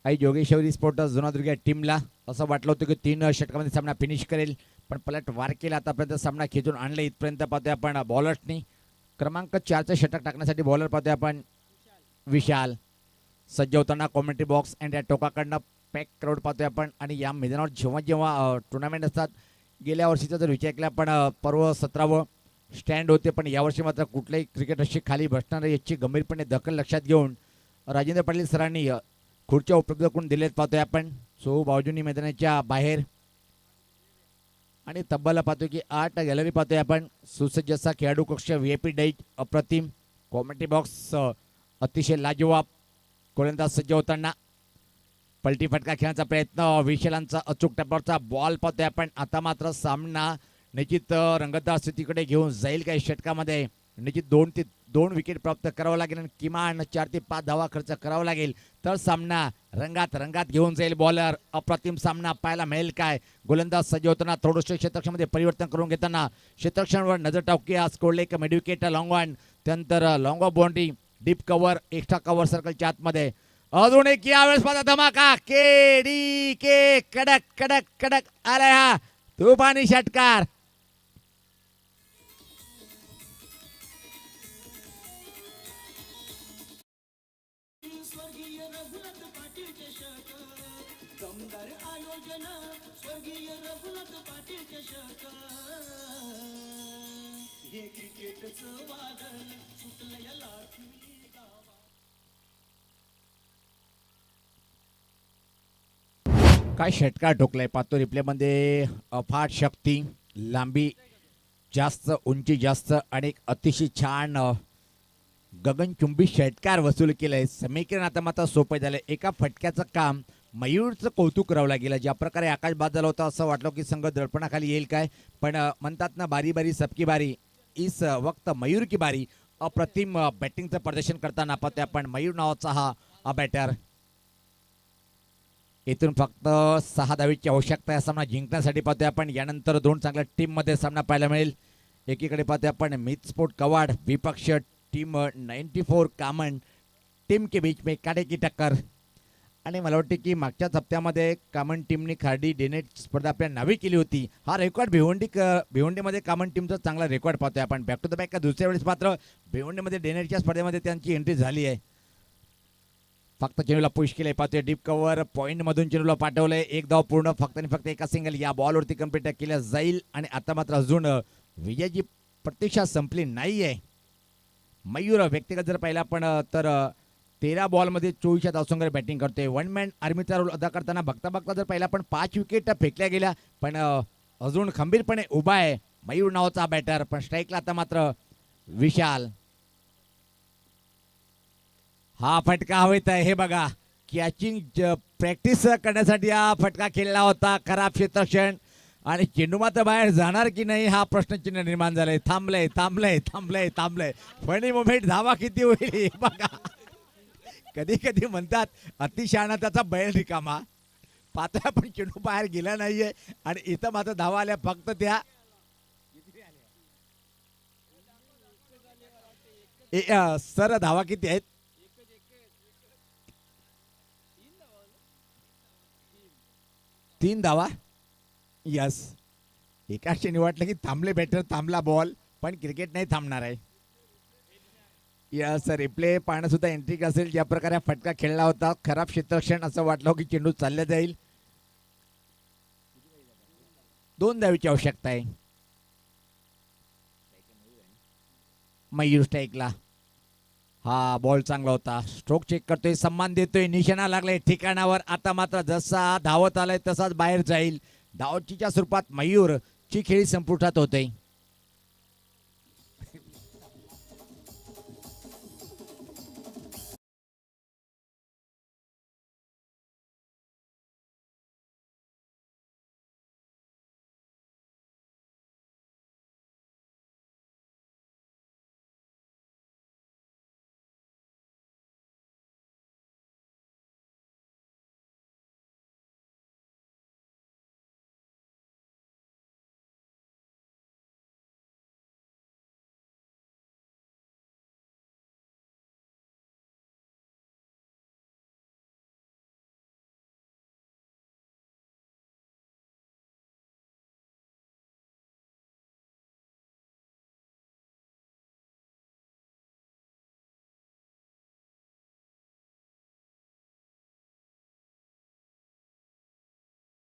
आई जोगेश्वरी स्पोर्ट्स जुनादुर्ग या टीमला असं वाटलं होतं की 3 षटकामध्ये सामना फिनिश करेल, पण पलट वार केला. आतापर्यंत सामना खेचून आणला इथपर्यंत पाहतोय आपण. बॉलर्सनी क्रमांक 4चं षटक टाकण्यासाठी बॉलर पाहतोय आपण विशाल. सज्ज होताना कॉमेंट्री बॉक्स अँड या टोकाकडनं पॅक क्राऊड पाहतोय आपण. आणि या मैदानावर जेव्हा जेव्हा टुर्नामेंट असतात, गेल्या वर्षीचा जर विचार केला आपण पर्व 17वं स्टँड होते, पण यावर्षी मात्र कुठल्याही क्रिकेटरशी खाली बसणार याची गंभीरपणे दखल लक्षात घेऊन राजेंद्र पाटील सरांनी खुर्च्या उपलब्ध करून दिलेत पाहतोय आपण. सो बाजूनी मैदानाच्या बाहेर आणि तब्बल पाहतोय की 8 गॅलरी पाहतोय आपण. सुसज्ज असा खेळाडू कक्ष, व्हीआयपी डाईट अप्रतिम, कॉमेंट्री बॉक्स अतिशय लाजवाब, गोलंदाज सज्ज होताना पलटी फटका खेळण्याचा प्रयत्न, विशालांचा अचूक टप्प्यावरचा बॉल पाहतोय आपण. आता मात्र सामना निश्चित रंगतदार स्थितीकडे घेऊन जाईल काही षटकामध्ये. निश्चित 2 विकेट प्राप्त करावं लागेल आणि किमान 4 ते 5 धावा खर्च करावा लागेल तर सामना रंगात घेऊन जाईल बॉलर. अप्रतिम सामना पाहायला मिळेल काय. गोलंदाज सज्ज होताना थोडंसं क्षेत्ररक्षणामध्ये परिवर्तन करून घेताना क्षेत्ररक्षणावर नजर टाकूया. आज कोडले एक मिडविकेट लॉंग वन, त्यानंतर long of boundary, deep cover, extra cover सर्कलच्या आतमध्ये. अजून एक यावेळेस माझा धमाका, के डी के, कडक कडक कडक आलाय हा तुफानी षटकार. काय षटकार ठोकलाय पाहतो रिप्लेमध्ये. अफाट शक्ती, लांबी जास्त, उंची जास्त आणि एक अतिशय छान गगनचुंबी षटकार वसूल केलंय. समीकरण आता मात्र सोपं झालंय. एका फटक्याचं काम मयूरचं कौतुक करावं लागेल. ज्या प्रकारे आकाश बाद झाला होता असं वाटलं की संघ दडपणाखाली येईल काय, पण म्हणतात ना बारी बारी सबकी बारी, इस वक्त मयूर की बारी. अप्रतिम बॅटिंगचं प्रदर्शन करताना पाहतोय आपण मयूर नावाचा हा बॅटर. इथून फक्त 6 धावेची आवश्यकता आहे सामना जिंकण्यासाठी पाहतोय आपण. यानंतर 2 चांगल्या टीममध्ये सामना पाहायला मिळेल. एकीकडे पाहतोय आपण मिथ स्पोर्ट कवाड, विपक्ष टीम 94 कामन, टीम के बीच में काटे की टक्कर. आणि मला वाटते की मागच्याच हप्त्यामध्ये कामन टीमने खार्डी डेनेट स्पर्धा आपल्या नावे केली होती. हा रेकॉर्ड भिवंडीमध्ये कामन टीमचा चांगला रेकॉर्ड पाहतोय आपण. बॅक टू द बॅक दुसऱ्या वेळेस मात्र भिवंडीमध्ये डेनेटच्या स्पर्धेमध्ये त्यांची एंट्री झाली आहे. फक्त चेंडूला पुश केलंय पाहतोय. डीप कव्हर पॉईंटमधून चेंडूला पाठवलंय. एक धाव पूर्ण, फक्त आणि फक्त एका सिंगल या बॉलवरती कंप्लीट केल्या जाईल. आणि आता मात्र अजून विजयाची प्रतीक्षा संपली नाहीये. मयूर व्यक्तिगत जर पाहिला आपण तर 13 बॉलमध्ये 24 धावसंख्येवर बॅटिंग करतोय. 1 मॅन आर्मीचा रोल अदा करताना बघता जर पाहिला आपण 5 विकेट फेकल्या गेल्या, पण अजून खंबीरपणे उभा आहे मयूर नावाचा बॅटर. पण स्ट्राईकला आता मात्र विशाल. हा फटका हवेत आहे हे बघा. कॅचिंग प्रॅक्टिस करण्यासाठी हा फटका खेळला होता. खराब क्षेत्ररक्षण आणि चेंडू मात्र बाहेर जाणार की नाही हा प्रश्नचिन्ह निर्माण झालंय. थांबलंय. फनी मोमेंट, धावा किती होईल हे बघा. कधी कधी म्हणतात अतिशहाणा त्याचा बैल रिकामा. पाहतोय आपण चेंडू बाहेर गेला नाहीये आणि इथं मात्र धावा आल्या फक्त त्या सर. धावा किती आहेत? 3 धावा. यस, एका क्षणी वाटलं की थांबले बॅटर, थांबला बॉल, पण क्रिकेट नाही थांबणार आहे. यस, रिप्ले पाहणं सुद्धा एंट्रिक असेल. ज्या प्रकारे फटका खेळला होता, खराब क्षेत्ररक्षण, असं वाटलं की चेंडू चालला जाईल. 2 धावेची आवश्यकता आहे. मयूर स्ट्राईकला. हा बॉल चांगला होता. स्ट्रोक चेक करतोय, सम्मान देतोय, निशाणा लागलाय ठिकाणावर. आता मात्र जसा धावत आलाय तसाच बाहेर जाईल. धावचीच्या स्वरूपात मयूर ची खेळी संपुष्टात होते.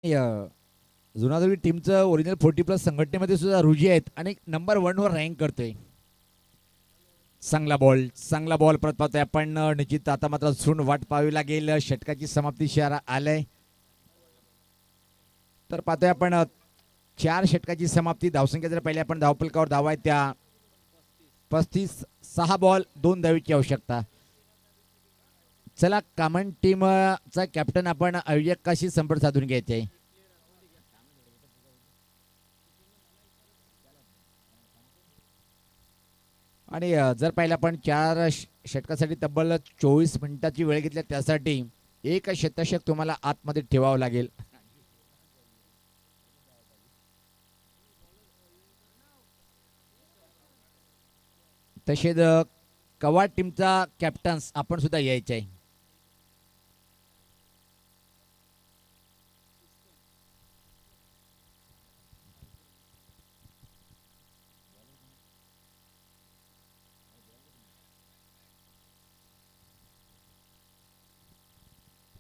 जुनादुर्ग टीमचं ओरिजिनल 40+ संघटनेमध्ये सुद्धा रुजी आहेत आणि नंबर 1वर रँक करतोय. चांगला बॉल परत पाहतोय आपण. निश्चित आता मात्र झुंड वाट पाहावी लागेल. षटकाची समाप्ती इशारा आलाय. तर पाहतोय आपण 4 षटकाची समाप्ती. धावसंख्या जर पहिले आपण धावफलकावर धावा आहेत त्या 35. 6 बॉल 2 धावेची आवश्यकता. चला कॉमन टीमचा कॅप्टन आपण आयोजकाशी संपर्क साधून घ्यायचे. आणि जर पाहिलं आपण 4 षटकासाठी तब्बल 24 मिनिटाची वेळ घेतली त्यासाठी एक शतशक तुम्हाला आतमध्ये ठेवावं लागेल. तसेच कवाड टीमचा कॅप्टन्स आपण सुद्धा यायचे आहे.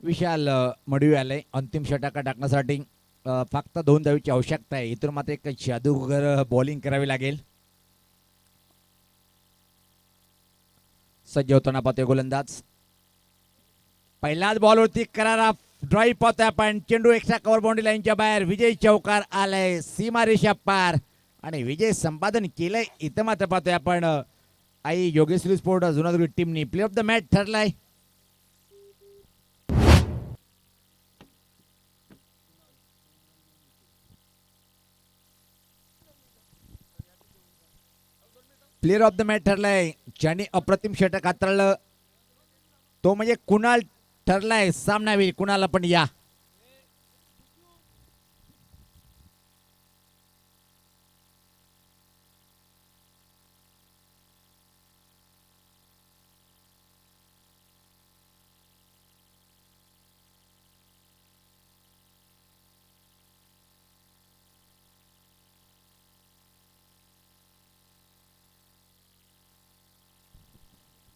विशाल मडवी आले अंतिम षटका टाकण्यासाठी. फक्त 2 धावेची आवश्यकता आहे. इथून मात्र एक जादूगर बॉलिंग करावी लागेल. सज्ज होताना पाहतोय गोलंदाज. पहिल्याच बॉलवरती करारा ड्राईव्ह पाहतोय आपण. चेंडू एक्स्ट्रा कव्हर बाउंड्री लाईनच्या बाहेर. विजय चौकार आलाय सीमारेषा पार आणि विजय संपादन केलंय. इथं मात्र पाहतोय आपण आई योगेश्वरी स्पोर्ट जुनादुर्ग टीमनी प्लेयर ऑफ द मॅच ठरलाय. प्लेयर ऑफ द मॅच ठरलाय ज्याने अप्रतिम षटक हाताळलं तो म्हणजे कुणाल ठरलाय सामनावीर. कुणाल आपण या.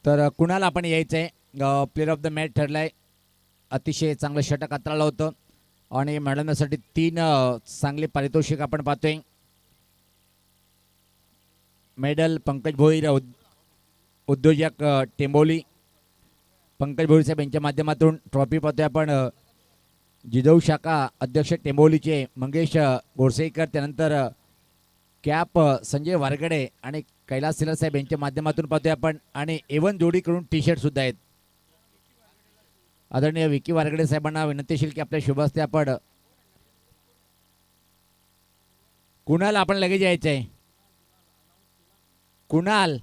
तर कुणाला आपण यायचंय. प्लेयर ऑफ द मॅच ठरलाय. अतिशय चांगलं षटक हाताळलं होतं आणि मिळवण्यासाठी 3 चांगले पारितोषिक आपण पाहतोय. मेडल पंकज भोईर उद्योजक टेंबोली. पंकज भोईर साहेब यांच्या माध्यमातून ट्रॉफी पाहतोय आपण. जिजाऊ शाखा अध्यक्ष टेंबोलीचे मंगेश गोरसेकर. त्यानंतर कॅप संजय वारगडे आणि कैलास सिलर साहेब यांच्या माध्यमातून पाहतोय आपण. आणि एवन जोडीकडून टी शर्ट सुद्धा आहेत. आदरणीय विकी वारगडे साहेबांना विनंतीशील की आपल्या शुभ हस्ते आपण कुणाल आपण लगेच यायचंय. कुणाल